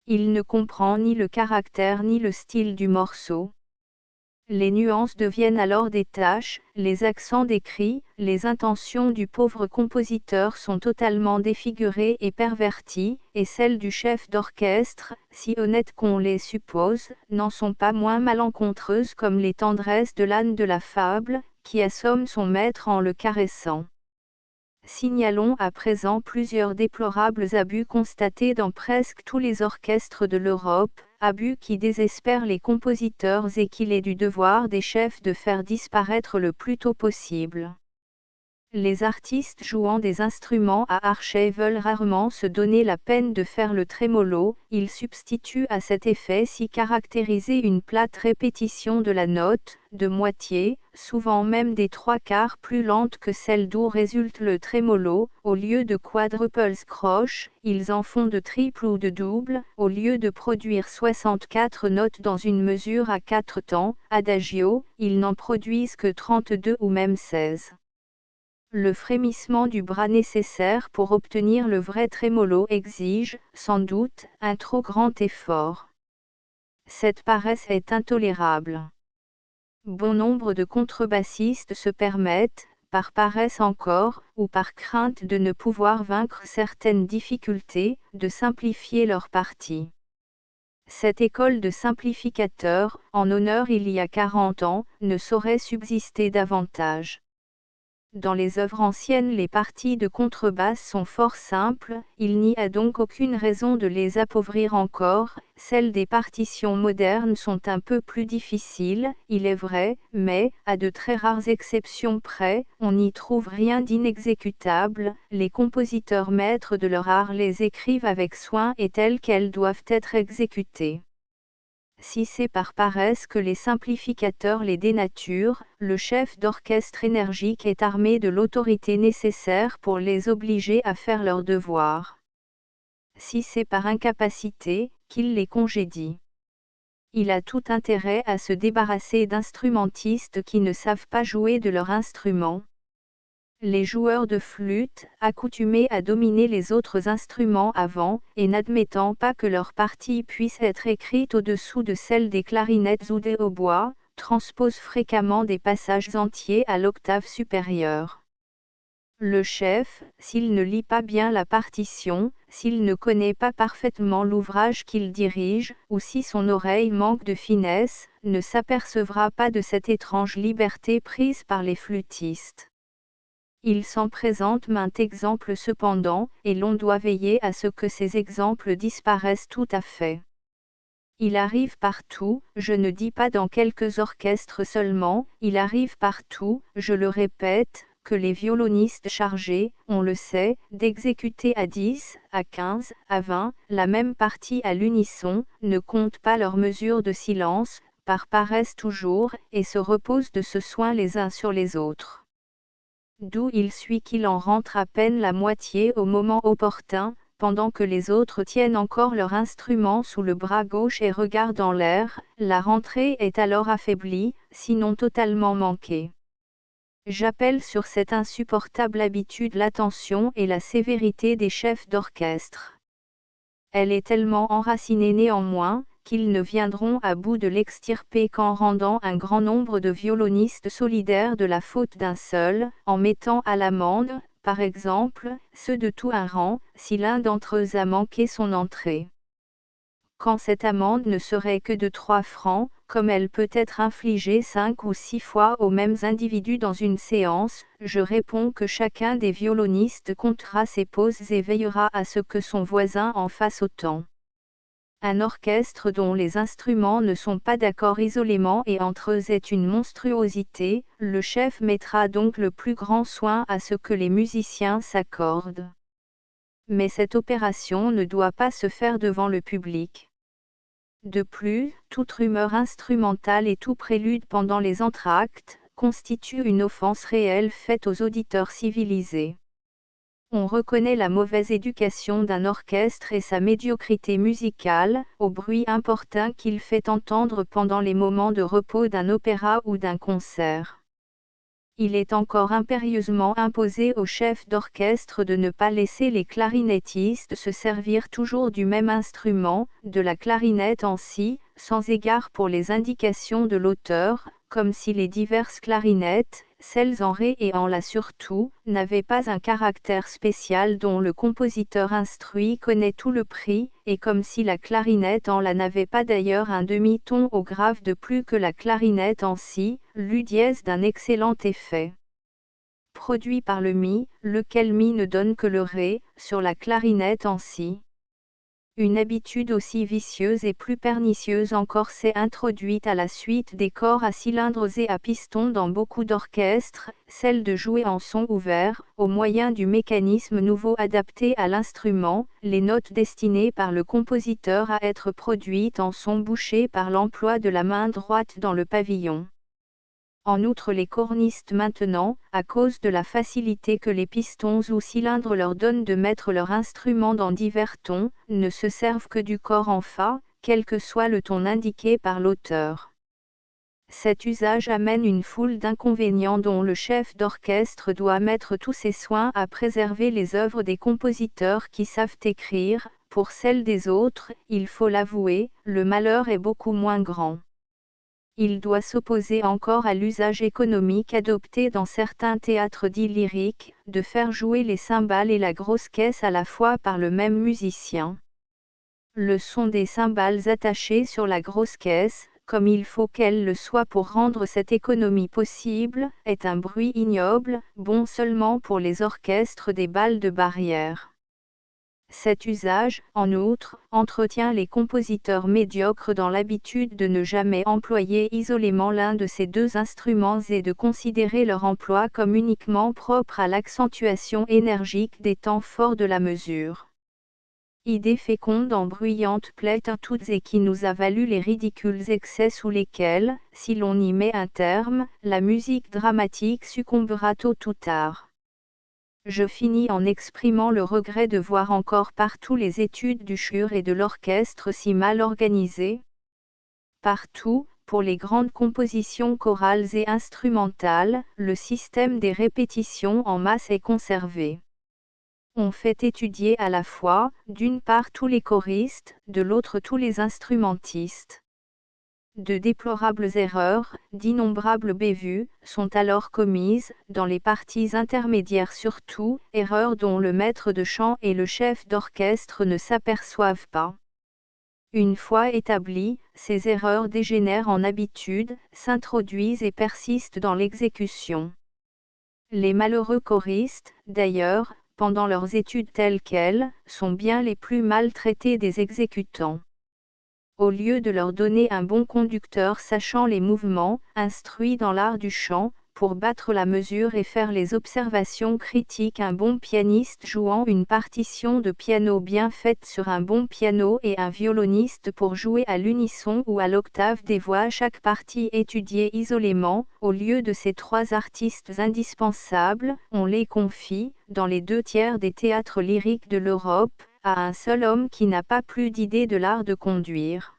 Il ne comprend ni le caractère ni le style du morceau. Les nuances deviennent alors des tâches, les accents des cris, les intentions du pauvre compositeur sont totalement défigurées et perverties, et celles du chef d'orchestre, si honnêtes qu'on les suppose, n'en sont pas moins malencontreuses comme les tendresses de l'âne de la fable, qui assomme son maître en le caressant. Signalons à présent plusieurs déplorables abus constatés dans presque tous les orchestres de l'Europe, abus qui désespèrent les compositeurs et qu'il est du devoir des chefs de faire disparaître le plus tôt possible. Les artistes jouant des instruments à archet veulent rarement se donner la peine de faire le trémolo, ils substituent à cet effet si caractérisé une plate répétition de la note, de moitié, souvent même des trois quarts plus lente que celle d'où résulte le trémolo, au lieu de quadruples croches, ils en font de triples ou de doubles, au lieu de produire 64 notes dans une mesure à 4 temps, adagio, ils n'en produisent que 32 ou même 16. Le frémissement du bras nécessaire pour obtenir le vrai trémolo exige, sans doute, un trop grand effort. Cette paresse est intolérable. Bon nombre de contrebassistes se permettent, par paresse encore, ou par crainte de ne pouvoir vaincre certaines difficultés, de simplifier leur partie. Cette école de simplificateurs, en honneur il y a 40 ans, ne saurait subsister davantage. Dans les œuvres anciennes les parties de contrebasse sont fort simples, il n'y a donc aucune raison de les appauvrir encore, celles des partitions modernes sont un peu plus difficiles, il est vrai, mais, à de très rares exceptions près, on n'y trouve rien d'inexécutable, les compositeurs maîtres de leur art les écrivent avec soin et telles qu'elles doivent être exécutées. Si c'est par paresse que les simplificateurs les dénaturent, le chef d'orchestre énergique est armé de l'autorité nécessaire pour les obliger à faire leur devoir. Si c'est par incapacité, qu'il les congédie. Il a tout intérêt à se débarrasser d'instrumentistes qui ne savent pas jouer de leur instrument. Les joueurs de flûte, accoutumés à dominer les autres instruments avant, et n'admettant pas que leur partie puisse être écrite au-dessous de celle des clarinettes ou des hautbois, transposent fréquemment des passages entiers à l'octave supérieure. Le chef, s'il ne lit pas bien la partition, s'il ne connaît pas parfaitement l'ouvrage qu'il dirige, ou si son oreille manque de finesse, ne s'apercevra pas de cette étrange liberté prise par les flûtistes. Il s'en présente maints exemples cependant, et l'on doit veiller à ce que ces exemples disparaissent tout à fait. Il arrive partout, je ne dis pas dans quelques orchestres seulement, il arrive partout, je le répète, que les violonistes chargés, on le sait, d'exécuter à 10, à 15, à 20, la même partie à l'unisson, ne comptent pas leurs mesures de silence, par paresse toujours, et se reposent de ce soin les uns sur les autres. D'où il suit qu'il en rentre à peine la moitié au moment opportun, pendant que les autres tiennent encore leur instrument sous le bras gauche et regardent en l'air, la rentrée est alors affaiblie, sinon totalement manquée. J'appelle sur cette insupportable habitude l'attention et la sévérité des chefs d'orchestre. Elle est tellement enracinée néanmoins, qu'ils ne viendront à bout de l'extirper qu'en rendant un grand nombre de violonistes solidaires de la faute d'un seul, en mettant à l'amende, par exemple, ceux de tout un rang, si l'un d'entre eux a manqué son entrée. Quand cette amende ne serait que de 3 francs, comme elle peut être infligée 5 ou 6 fois aux mêmes individus dans une séance, je réponds que chacun des violonistes comptera ses pauses et veillera à ce que son voisin en fasse autant. Un orchestre dont les instruments ne sont pas d'accord isolément et entre eux est une monstruosité, le chef mettra donc le plus grand soin à ce que les musiciens s'accordent. Mais cette opération ne doit pas se faire devant le public. De plus, toute rumeur instrumentale et tout prélude pendant les entr'actes constitue une offense réelle faite aux auditeurs civilisés. On reconnaît la mauvaise éducation d'un orchestre et sa médiocrité musicale, au bruit importun qu'il fait entendre pendant les moments de repos d'un opéra ou d'un concert. Il est encore impérieusement imposé au chef d'orchestre de ne pas laisser les clarinettistes se servir toujours du même instrument, de la clarinette en si, sans égard pour les indications de l'auteur, comme si les diverses clarinettes, celles en ré et en la surtout, n'avaient pas un caractère spécial dont le compositeur instruit connaît tout le prix, et comme si la clarinette en la n'avait pas d'ailleurs un demi-ton au grave de plus que la clarinette en si, l'u dièse d'un excellent effet produit par le mi, lequel mi ne donne que le ré, sur la clarinette en si. Une habitude aussi vicieuse et plus pernicieuse encore s'est introduite à la suite des corps à cylindres et à pistons dans beaucoup d'orchestres, celle de jouer en son ouvert, au moyen du mécanisme nouveau adapté à l'instrument, les notes destinées par le compositeur à être produites en son bouché par l'emploi de la main droite dans le pavillon. En outre, les cornistes maintenant, à cause de la facilité que les pistons ou cylindres leur donnent de mettre leur instrument dans divers tons, ne se servent que du corps en fa, quel que soit le ton indiqué par l'auteur. Cet usage amène une foule d'inconvénients dont le chef d'orchestre doit mettre tous ses soins à préserver les œuvres des compositeurs qui savent écrire. Pour celles des autres, il faut l'avouer, le malheur est beaucoup moins grand. Il doit s'opposer encore à l'usage économique adopté dans certains théâtres dits lyriques, de faire jouer les cymbales et la grosse caisse à la fois par le même musicien. Le son des cymbales attachées sur la grosse caisse, comme il faut qu'elle le soit pour rendre cette économie possible, est un bruit ignoble, bon seulement pour les orchestres des balles de barrière. Cet usage, en outre, entretient les compositeurs médiocres dans l'habitude de ne jamais employer isolément l'un de ces deux instruments et de considérer leur emploi comme uniquement propre à l'accentuation énergique des temps forts de la mesure. Idée féconde en bruyantes plaintes toutes et qui nous a valu les ridicules excès sous lesquels, si l'on y met un terme, la musique dramatique succombera tôt ou tard. Je finis en exprimant le regret de voir encore partout les études du chœur et de l'orchestre si mal organisées. Partout, pour les grandes compositions chorales et instrumentales, le système des répétitions en masse est conservé. On fait étudier à la fois, d'une part tous les choristes, de l'autre tous les instrumentistes. De déplorables erreurs, d'innombrables bévues, sont alors commises, dans les parties intermédiaires surtout, erreurs dont le maître de chant et le chef d'orchestre ne s'aperçoivent pas. Une fois établies, ces erreurs dégénèrent en habitude, s'introduisent et persistent dans l'exécution. Les malheureux choristes, d'ailleurs, pendant leurs études telles quelles, sont bien les plus maltraités des exécutants. Au lieu de leur donner un bon conducteur sachant les mouvements, instruit dans l'art du chant, pour battre la mesure et faire les observations critiques, un bon pianiste jouant une partition de piano bien faite sur un bon piano et un violoniste pour jouer à l'unisson ou à l'octave des voix, chaque partie étudiée isolément, au lieu de ces trois artistes indispensables, on les confie, dans les 2/3 des théâtres lyriques de l'Europe, à un seul homme qui n'a pas plus d'idée de l'art de conduire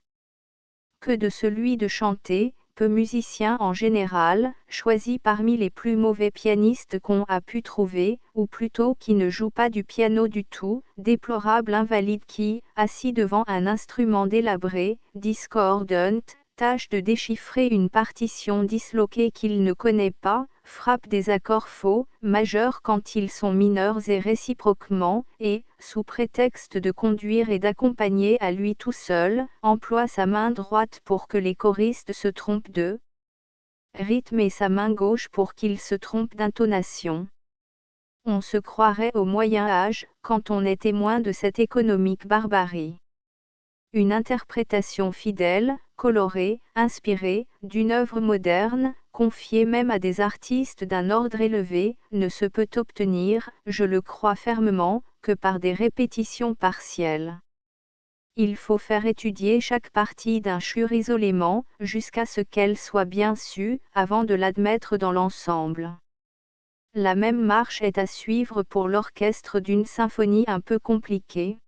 que de celui de chanter, peu musicien en général, choisi parmi les plus mauvais pianistes qu'on a pu trouver, ou plutôt qui ne joue pas du piano du tout, déplorable invalide qui, assis devant un instrument délabré, discordant, tâche de déchiffrer une partition disloquée qu'il ne connaît pas, frappe des accords faux, majeurs quand ils sont mineurs et réciproquement, et, sous prétexte de conduire et d'accompagner à lui tout seul, emploie sa main droite pour que les choristes se trompent de rythme et sa main gauche pour qu'ils se trompent d'intonation. On se croirait au Moyen Âge, quand on est témoin de cette économique barbarie. Une interprétation fidèle, colorée, inspirée, d'une œuvre moderne, confiée même à des artistes d'un ordre élevé, ne se peut obtenir, je le crois fermement, que par des répétitions partielles. Il faut faire étudier chaque partie d'un chur isolément, jusqu'à ce qu'elle soit bien sue, avant de l'admettre dans l'ensemble. La même marche est à suivre pour l'orchestre d'une symphonie un peu compliquée.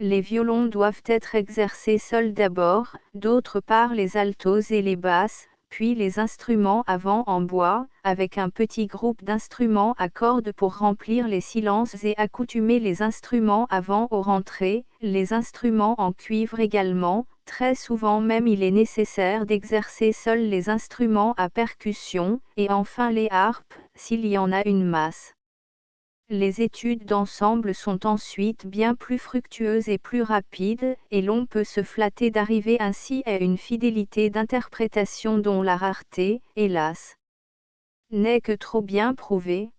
Les violons doivent être exercés seuls d'abord, d'autre part les altos et les basses, puis les instruments avant en bois, avec un petit groupe d'instruments à cordes pour remplir les silences et accoutumer les instruments avant aux rentrées, les instruments en cuivre également. Très souvent même il est nécessaire d'exercer seuls les instruments à percussion, et enfin les harpes, s'il y en a une masse. Les études d'ensemble sont ensuite bien plus fructueuses et plus rapides, et l'on peut se flatter d'arriver ainsi à une fidélité d'interprétation dont la rareté, hélas, n'est que trop bien prouvée.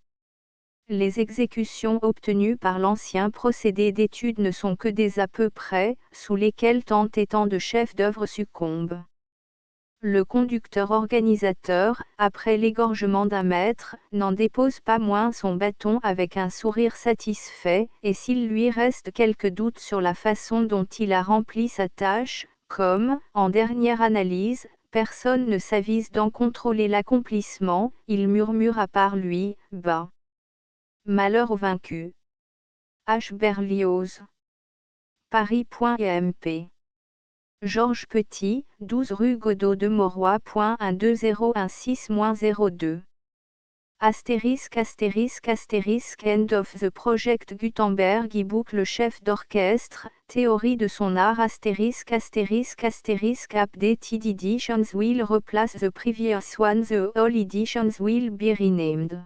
Les exécutions obtenues par l'ancien procédé d'étude ne sont que des à peu près, sous lesquels tant et tant de chefs d'œuvre succombent. Le conducteur organisateur, après l'égorgement d'un maître, n'en dépose pas moins son bâton avec un sourire satisfait, et s'il lui reste quelque doute sur la façon dont il a rempli sa tâche, comme, en dernière analyse, personne ne s'avise d'en contrôler l'accomplissement, il murmure à part lui, bas. Malheur au vaincu. H. Berlioz. Paris.emp. Georges Petit, 12 rue Godot de Mauroy.12016-02. End of the project Gutenberg e-book. Le chef d'orchestre, théorie de son art. Updated editions will replace the previous one. The all editions will be renamed.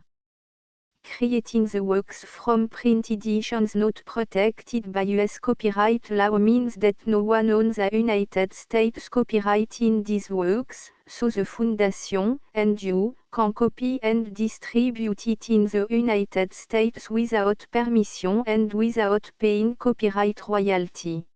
Creating the works from print editions not protected by US copyright law means that no one owns the United States copyright in these works, so the Foundation, and you, can copy and distribute it in the United States without permission and without paying copyright royalty.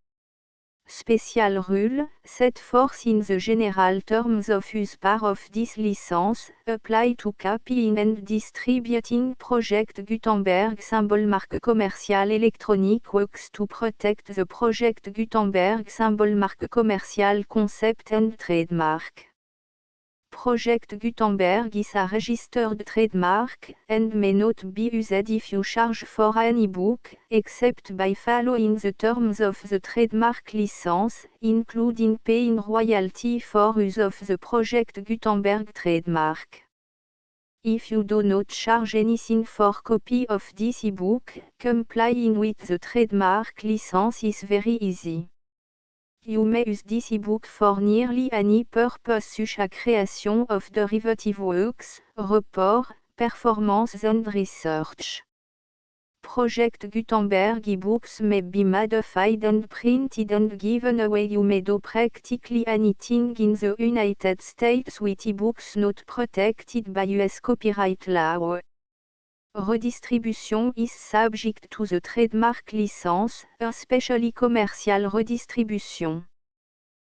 Special rule, set forth in the general terms of use part of this license, apply to copying and distributing Project Gutenberg symbol marque commercial electronic works to protect the Project Gutenberg symbol marque commercial concept and trademark. Project Gutenberg is a registered trademark, and may not be used if you charge for an e-book, except by following the terms of the trademark license, including paying royalty for use of the Project Gutenberg trademark. If you do not charge anything for copy of this e-book, complying with the trademark license is very easy. You may use this e-book for nearly any purpose such as creation of derivative works, report, performance and research. Project Gutenberg e-books may be modified and printed and given away. You may do practically anything in the United States with e-books not protected by US copyright law. Redistribution is subject to the trademark license, especially commercial redistribution.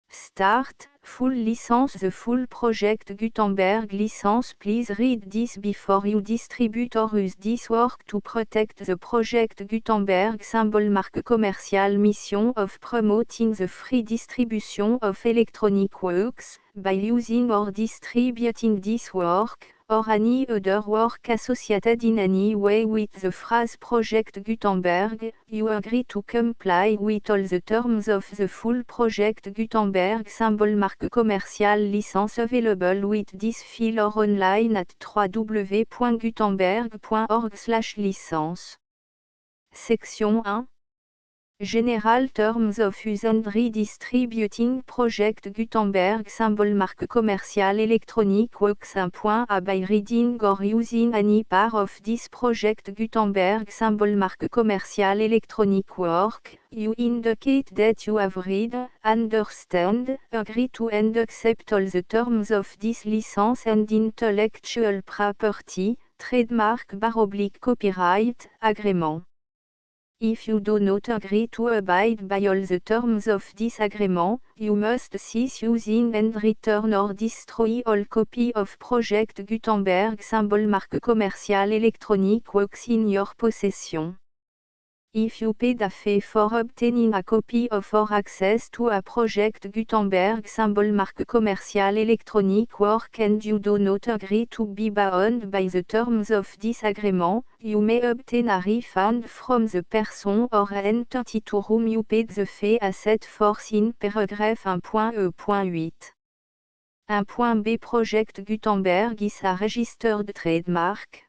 Start, full license. The full Project Gutenberg license. Please read this before you distribute or use this work to protect the Project Gutenberg symbol marque commercial. Mission of promoting the free distribution of electronic works, by using or distributing this work, or any other work associated in any way with the phrase Project Gutenberg. You agree to comply with all the terms of the full Project Gutenberg symbol marque commercial license available with this file or online at www.gutenberg.org/licence. Section 1. General Terms of Use and Redistributing Project Gutenberg symbol marque commercial electronic works. A by reading or using any part of this Project Gutenberg symbol marque commercial electronic work, you indicate that you have read, understand, agree to and accept all the terms of this license and intellectual property, trademark / copyright, agreement. If you do not agree to abide by all the terms of this agreement, you must cease using and return or destroy all copy of Project Gutenberg symbol marque commerciale électronique works in your possession. If you paid a fee for obtaining a copy of or access to a Project Gutenberg symbol marque commerciale électronique work and you do not agree to be bound by the terms of this agreement, you may obtain a refund from the person or entity to whom you paid the fee as set forth in paragraph 1.e.8. 1.b Project Gutenberg is a registered trademark.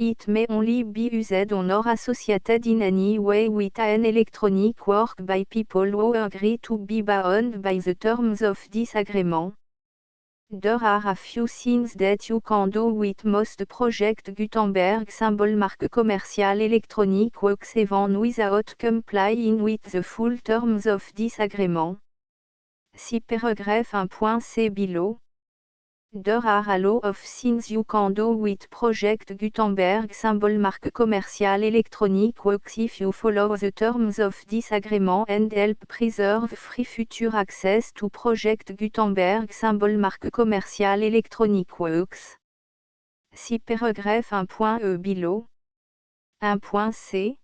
It may only be used on or associated in any way with an electronic work by people who agree to be bound by the terms of this agreement. There are a few things that you can do with most Project Gutenberg symbol marque commerciale électronique works even without complying with the full terms of this agreement. See paragraph 1.c below. There are a lot of things you can do with Project Gutenberg symbol marque commerciale électronique works if you follow the terms of this agreement and help preserve free future access to Project Gutenberg symbol marque commerciale électronique works. See paragraph 1.e below. 1.c.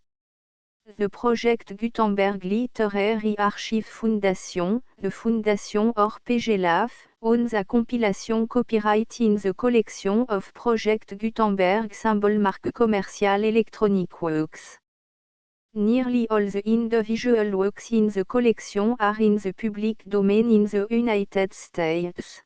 The Project Gutenberg Literary Archive Foundation, the Foundation or PGLAF, owns a compilation copyright in the collection of Project Gutenberg symbol marque commerciale électronique works. Nearly all the individual works in the collection are in the public domain in the United States.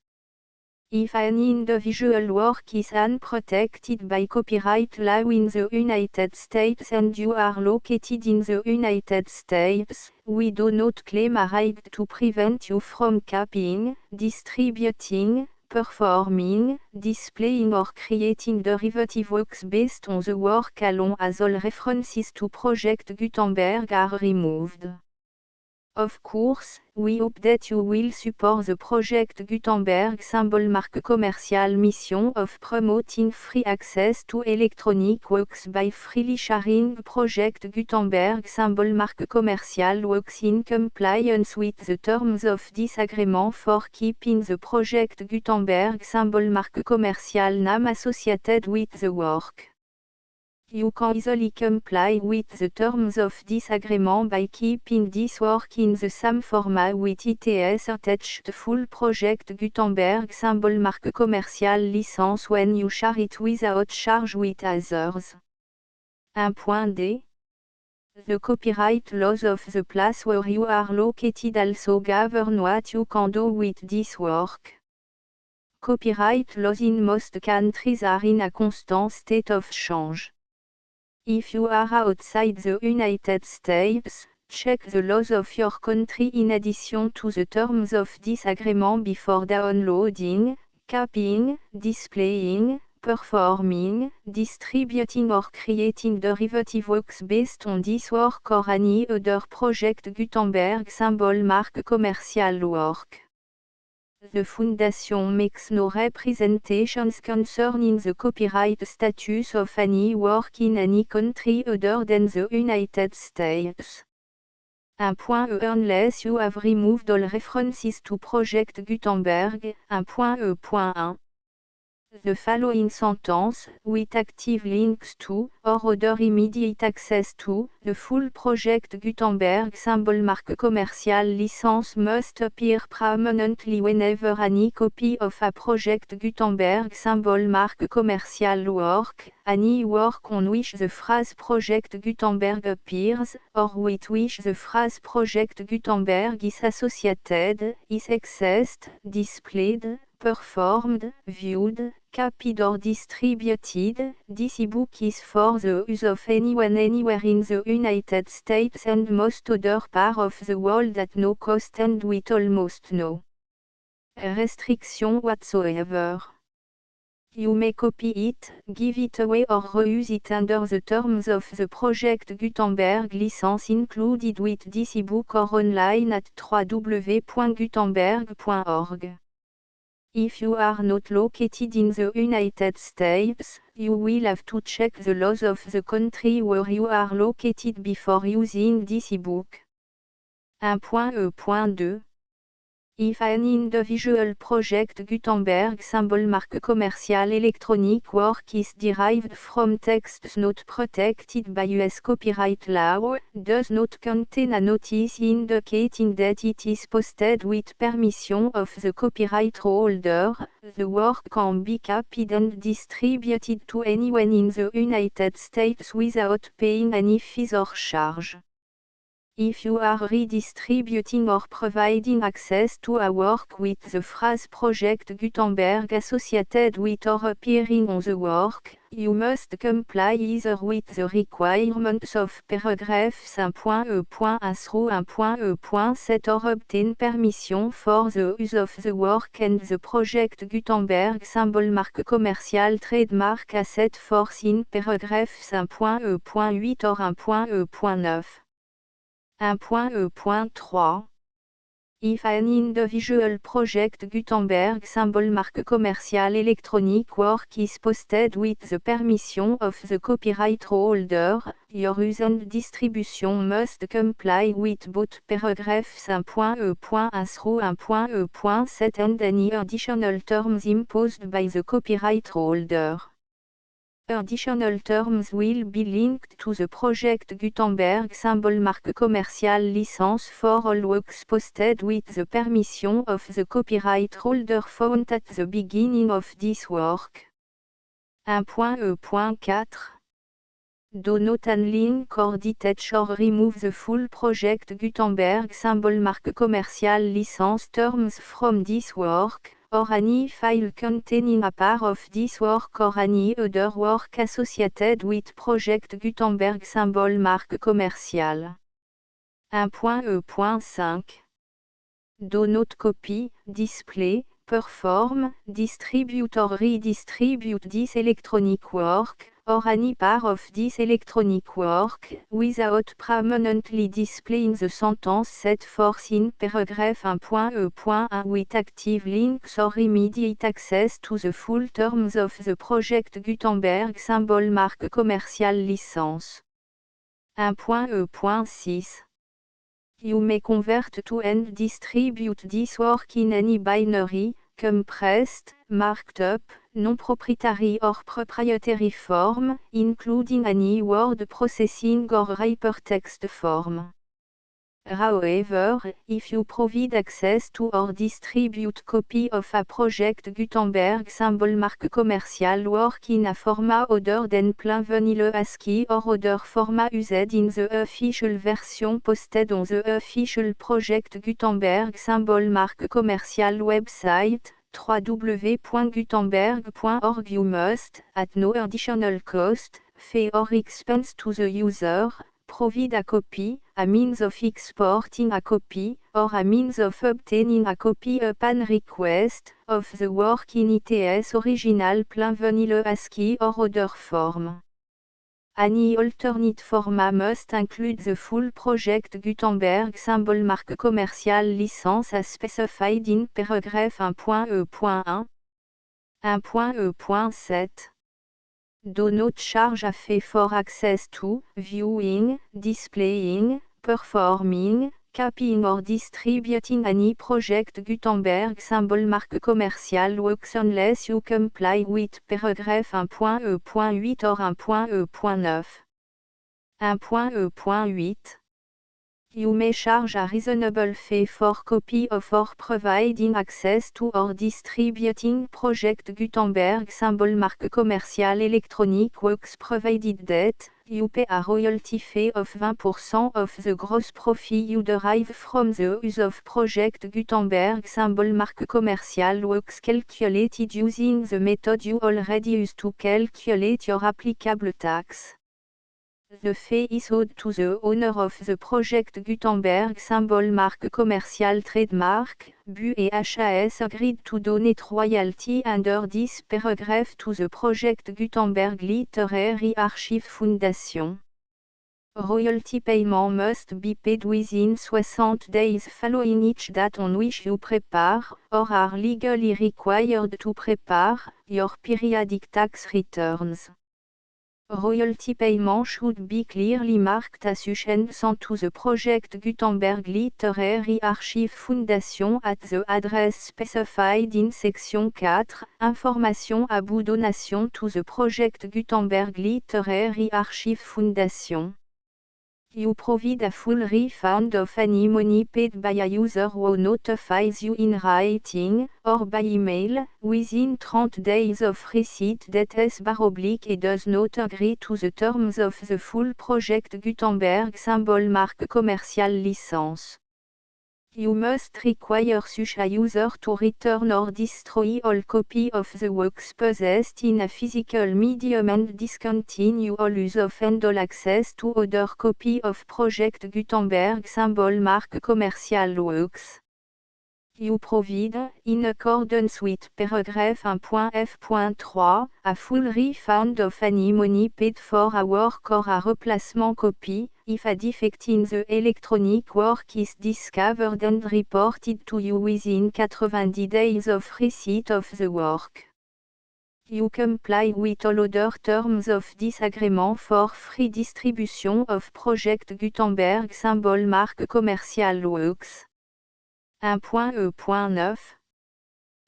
If an individual work is unprotected by copyright law in the United States and you are located in the United States, we do not claim a right to prevent you from copying, distributing, performing, displaying or creating derivative works based on the work alone as all references to Project Gutenberg are removed. Of course, we hope that you will support the Project Gutenberg symbol marque commerciale mission of promoting free access to electronic works by freely sharing Project Gutenberg symbol marque commerciale works in compliance with the terms of this agreement for keeping the Project Gutenberg symbol marque commerciale name associated with the work. You can easily comply with the terms of this agreement by keeping this work in the same format with its attached full Project Gutenberg symbol marque commerciale license when you share it without charge with others. 1.d. The copyright laws of the place where you are located also govern what you can do with this work. Copyright laws in most countries are in a constant state of change. If you are outside the United States, check the laws of your country in addition to the terms of this agreement before downloading, copying, displaying, performing, distributing or creating derivative works based on this work or any other Project Gutenberg symbol marque commercial work. The Foundation makes no representations concerning the copyright status of any work in any country other than the United States. 1.e Unless you have removed all references to Project Gutenberg. 1.e.1. The following sentence, with active links to, or other immediate access to, the full Project Gutenberg symbol marque commerciale license must appear prominently whenever any copy of a Project Gutenberg symbol marque commerciale work, any work on which the phrase Project Gutenberg appears, or with which the phrase Project Gutenberg is associated, is accessed, displayed, performed, viewed, copied or distributed. This ebook is for the use of anyone anywhere in the United States and most other parts of the world at no cost and with almost no restriction whatsoever. You may copy it, give it away or reuse it under the terms of the Project Gutenberg license included with this ebook or online at www.gutenberg.org. If you are not located in the United States, You will have to check the laws of the country where you are located before using this ebook. 1.e.2 If an individual project Gutenberg symbol marque commercial electronic work is derived from texts not protected by US copyright law, does not contain a notice indicating that it is posted with permission of the copyright holder, the work can be copied and distributed to anyone in the United States without paying any fees or charge. If you are redistributing or providing access to a work with the phrase Project Gutenberg associated with or appearing on the work, you must comply either with the requirements of paragraph 5.e.1 through 1.e.7 or obtain permission for the use of the work and the Project Gutenberg symbol marque commercial trademark as set forth in paragraph 5.e.8 or 1.e.9. 1.e.3 If an individual project Gutenberg symbol marque commercial electronic work is posted with the permission of the copyright holder, your use and distribution must comply with both paragraph 5.e.1 through 1.e.7 and any additional terms imposed by the copyright holder. Additional terms will be linked to the Project Gutenberg symbol marque commercial license for all works posted with the permission of the copyright holder found at the beginning of this work. 1.e.4 Do not unlink or detach or remove the full Project Gutenberg symbol marque commercial license terms from this work, or any file containing a part of this work or any other work associated with Project Gutenberg symbol marque commercial. 1.e.5 Do not copy, display, perform, distribute or redistribute this electronic work, or any part of this electronic work, without permanently displaying the sentence set forth in paragraph 1.e.1 with active links or immediate access to the full terms of the Project Gutenberg symbol marque commercial license. 1.e.6 You may convert to and distribute this work in any binary, compressed, marked up, non-proprietary or proprietary form, including any word processing or hypertext form. However, if you provide access to or distribute copy of a Project Gutenberg symbol marque commercial work in a format other than plain vanilla ASCII or other format used in the official version posted on the official Project Gutenberg symbol marque commercial website, www.gutenberg.org you must, at no additional cost, fee or expense to the user, provide a copy, a means of exporting a copy, or a means of obtaining a copy upon request, of the work in its original plain vanilla ASCII or other form. Any alternate format must include the full Project Gutenberg symbol marque commercial license as specified in paragraph 1.e.1. 1.e.7 Do not charge a fee for access to, viewing, displaying, performing, copying or distributing any Project Gutenberg symbol marque commercial works unless you comply with paragraph 1.e.8 or 1.e.9. 1.e.8 You may charge a reasonable fee for copy of or providing access to or distributing Project Gutenberg symbol marque commercial electronic works provided that, you pay a royalty fee of 20% of the gross profit you derive from the use of Project Gutenberg symbol marque commercial works calculated using the method you already use to calculate your applicable tax. The fee is owed to the owner of the Project Gutenberg symbol marque commercial trademark, BU et HAS agreed to donate royalty under this paragraph to the Project Gutenberg Literary Archive Foundation. Royalty payment must be paid within 60 days following each date on which you prepare, or are legally required to prepare, your periodic tax returns. Royalty payment should be clearly marked as sent to the Project Gutenberg Literary Archive Foundation at the address specified in Section 4, Information about donation to the Project Gutenberg Literary Archive Foundation. You provide a full refund of any money paid by a user who notifies you in writing, or by email, within 30 days of receipt that // does not agree to the terms of the full Project Gutenberg symbol marque commercial license. You must require such a user to return or destroy all copy of the works possessed in a physical medium and discontinue all use of and all access to other copy of Project Gutenberg symbol marque commercial works. You provide, in accordance with paragraph 1.f.3, a full refund of any money paid for a work or a replacement copy, if a defect in the electronic work is discovered and reported to you within 90 days of receipt of the work. You comply with all other terms of this agreement for free distribution of Project Gutenberg symbol marque commercial works. 1.e.9.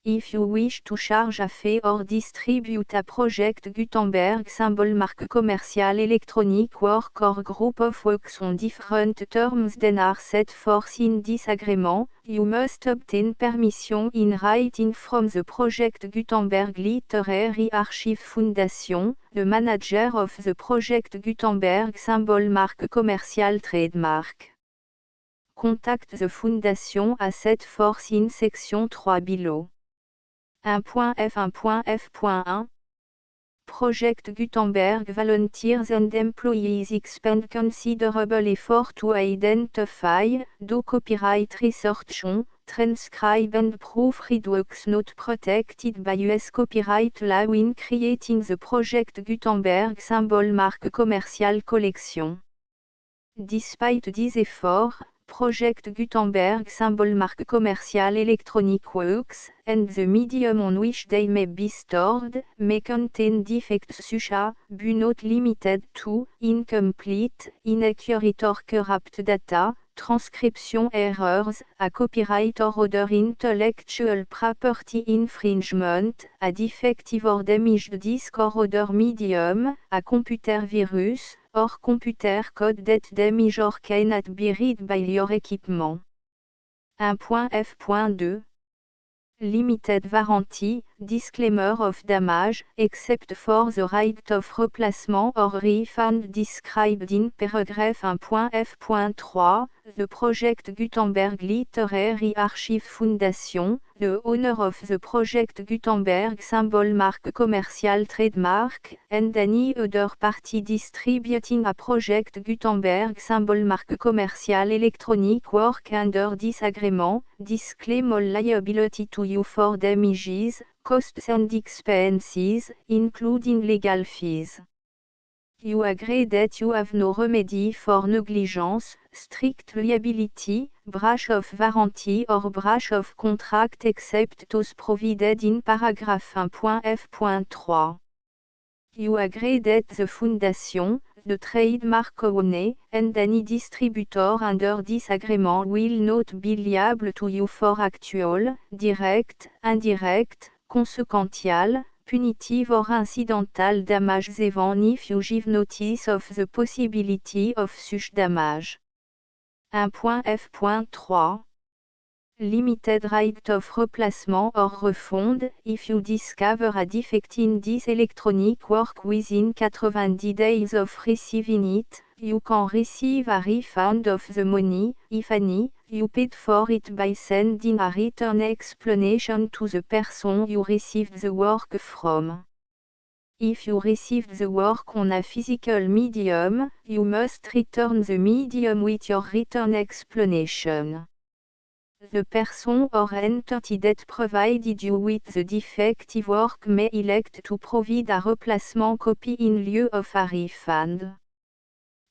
If you wish to charge a fee or distribute a Project Gutenberg symbol marque commercial electronic work or group of works on different terms than are set forth in this agreement, you must obtain permission in writing from the Project Gutenberg Literary Archive Foundation, the manager of the Project Gutenberg symbol marque commercial trademark. Contact the Foundation as set forth in Section 3 below. 1.f1.f.1 Project Gutenberg volunteers and employees expend considerable effort to identify, do copyright research on, transcribe and proofread works not protected by US copyright law in creating the Project Gutenberg symbol marque commercial collection. Despite these efforts, Project Gutenberg symbol marque commercial electronic works, and the medium on which they may be stored, may contain defects such as, but not limited to, incomplete, inaccurate or corrupt data, transcription errors, a copyright or other intellectual property infringement, a defective or damaged disk or other medium, a computer virus, or computer code that damage or cannot be read by your equipment. 1.f.2 Limited warranty, disclaimer of damage, except for the right of replacement or refund described in paragraph 1.f.3, the Project Gutenberg Literary Archive Foundation, the owner of the Project Gutenberg symbol marque commercial trademark, and any other party distributing a Project Gutenberg symbol marque commercial electronic work under this agreement, disclaim all liability to you for damages, costs and expenses, including legal fees. You agree that you have no remedy for negligence, strict liability, breach of warranty or breach of contract except those provided in paragraph 1.f.3. You agree that the Foundation, the trademark owner, and any distributor under this agreement will not be liable to you for actual, direct, indirect, consequential, punitive or incidental damages even if you give notice of the possibility of such damage. 1.f.3 Limited right of replacement or refund, if you discover a defect in this electronic work within 90 days of receiving it, you can receive a refund of the money, if any, you paid for it by sending a written explanation to the person you received the work from. If you received the work on a physical medium, you must return the medium with your written explanation. The person or entity that provided you with the defective work may elect to provide a replacement copy in lieu of a refund.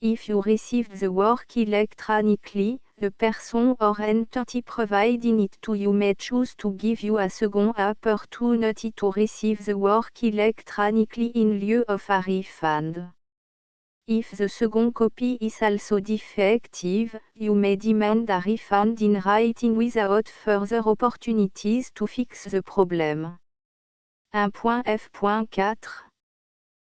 If you received the work electronically, the person or entity providing it to you may choose to give you a second opportunity to receive the work electronically in lieu of a refund. If the second copy is also defective, you may demand a refund in writing without further opportunities to fix the problem. 1.f.4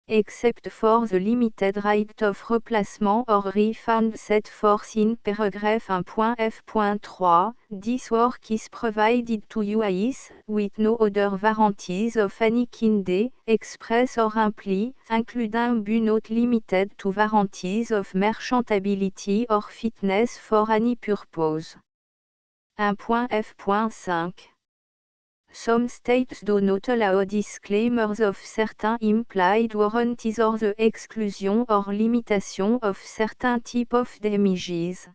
Except for the limited right of replacement or refund set forth in paragraph 1.f.3, this work is provided to you as, with no other warranties of any kind, express or imply, including but not limited to warranties of merchantability or fitness for any purpose. 1.f.5 Some states do not allow disclaimers of certain implied warranties or the exclusion or limitation of certain type of damages.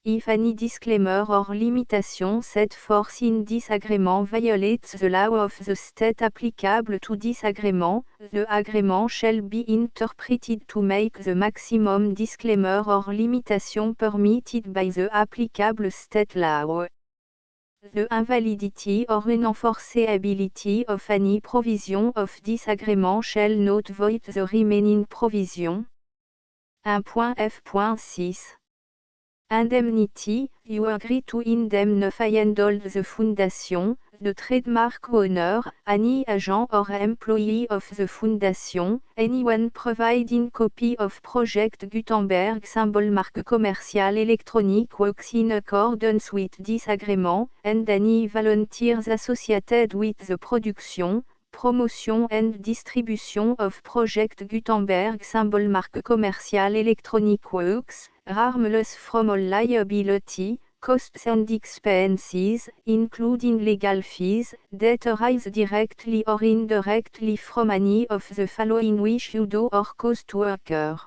If any disclaimer or limitation set forth in this agreement violates the law of the state applicable to this agreement, the agreement shall be interpreted to make the maximum disclaimer or limitation permitted by the applicable state law. The invalidity or unenforceability of any provision of this agreement shall not void the remaining provision. 1.f.6 Indemnity, you agree to indemnify and hold the foundation, the trademark owner, any agent or employee of the foundation, anyone providing copy of Project Gutenberg symbol marque commercial electronic works in accordance with this agreement, and any volunteers associated with the production, promotion and distribution of Project Gutenberg symbol marque commercial electronic works, harmless from all liability, costs and expenses, including legal fees, that arise directly or indirectly from any of the following which you do or cause to occur.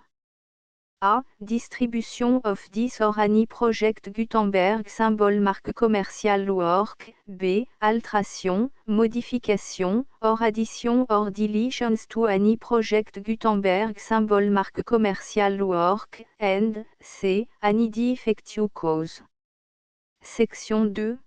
A. Distribution of this or any Project Gutenberg symbol marque commercial work. B. Alteration, modification, or addition or deletions to any Project Gutenberg symbol marque commercial work. And C. Any defective cause. Section 2.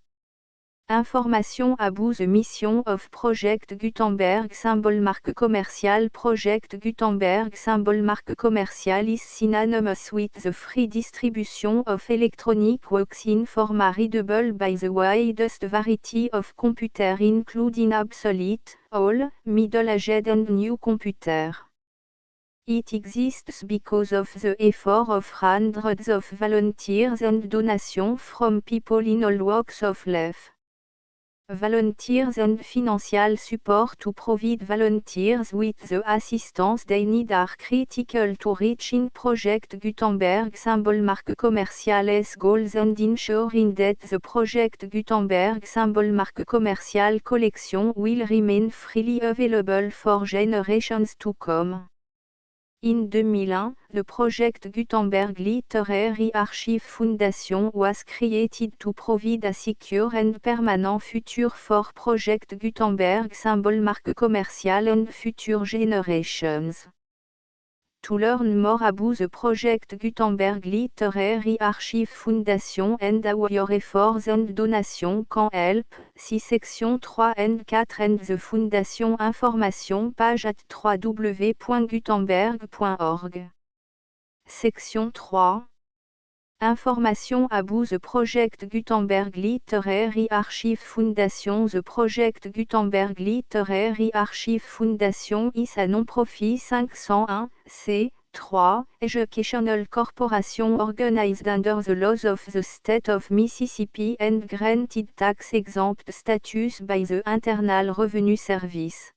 Information about the mission of Project Gutenberg symbol marque commercial. Project Gutenberg symbol marque commercial is synonymous with the free distribution of electronic works in format readable by the widest variety of computer including obsolete, old, middle-aged and new computer. It exists because of the effort of hundreds of volunteers and donations from people in all walks of life. Volunteers and financial support to provide volunteers with the assistance they need are critical to reaching Project Gutenberg symbol marque commercial's goals and ensuring that the Project Gutenberg symbol marque commercial collection will remain freely available for generations to come. In 2001, the Project Gutenberg Literary Archive Foundation was created to provide a secure and permanent future for Project Gutenberg symbol marque commercial and future generations. To learn more about the Project Gutenberg Literary Archive Foundation and how your efforts and donations can help, see section 3 and 4 and the Foundation information page at www.gutenberg.org. Section 3. Information about the Project Gutenberg Literary Archive Foundation. The Project Gutenberg Literary Archive Foundation is a non-profit 501(c)(3) educational corporation organized under the laws of the state of Mississippi and granted tax-exempt status by the Internal Revenue Service.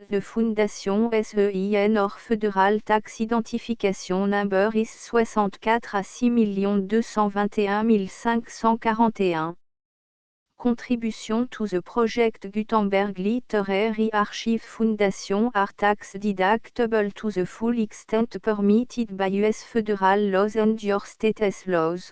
The Foundation SEIN or Federal Tax Identification Number is 64 à 6 221 541. Contribution to the Project Gutenberg Literary Archive Foundation are tax deductible to the full extent permitted by U.S. federal laws and your state's laws.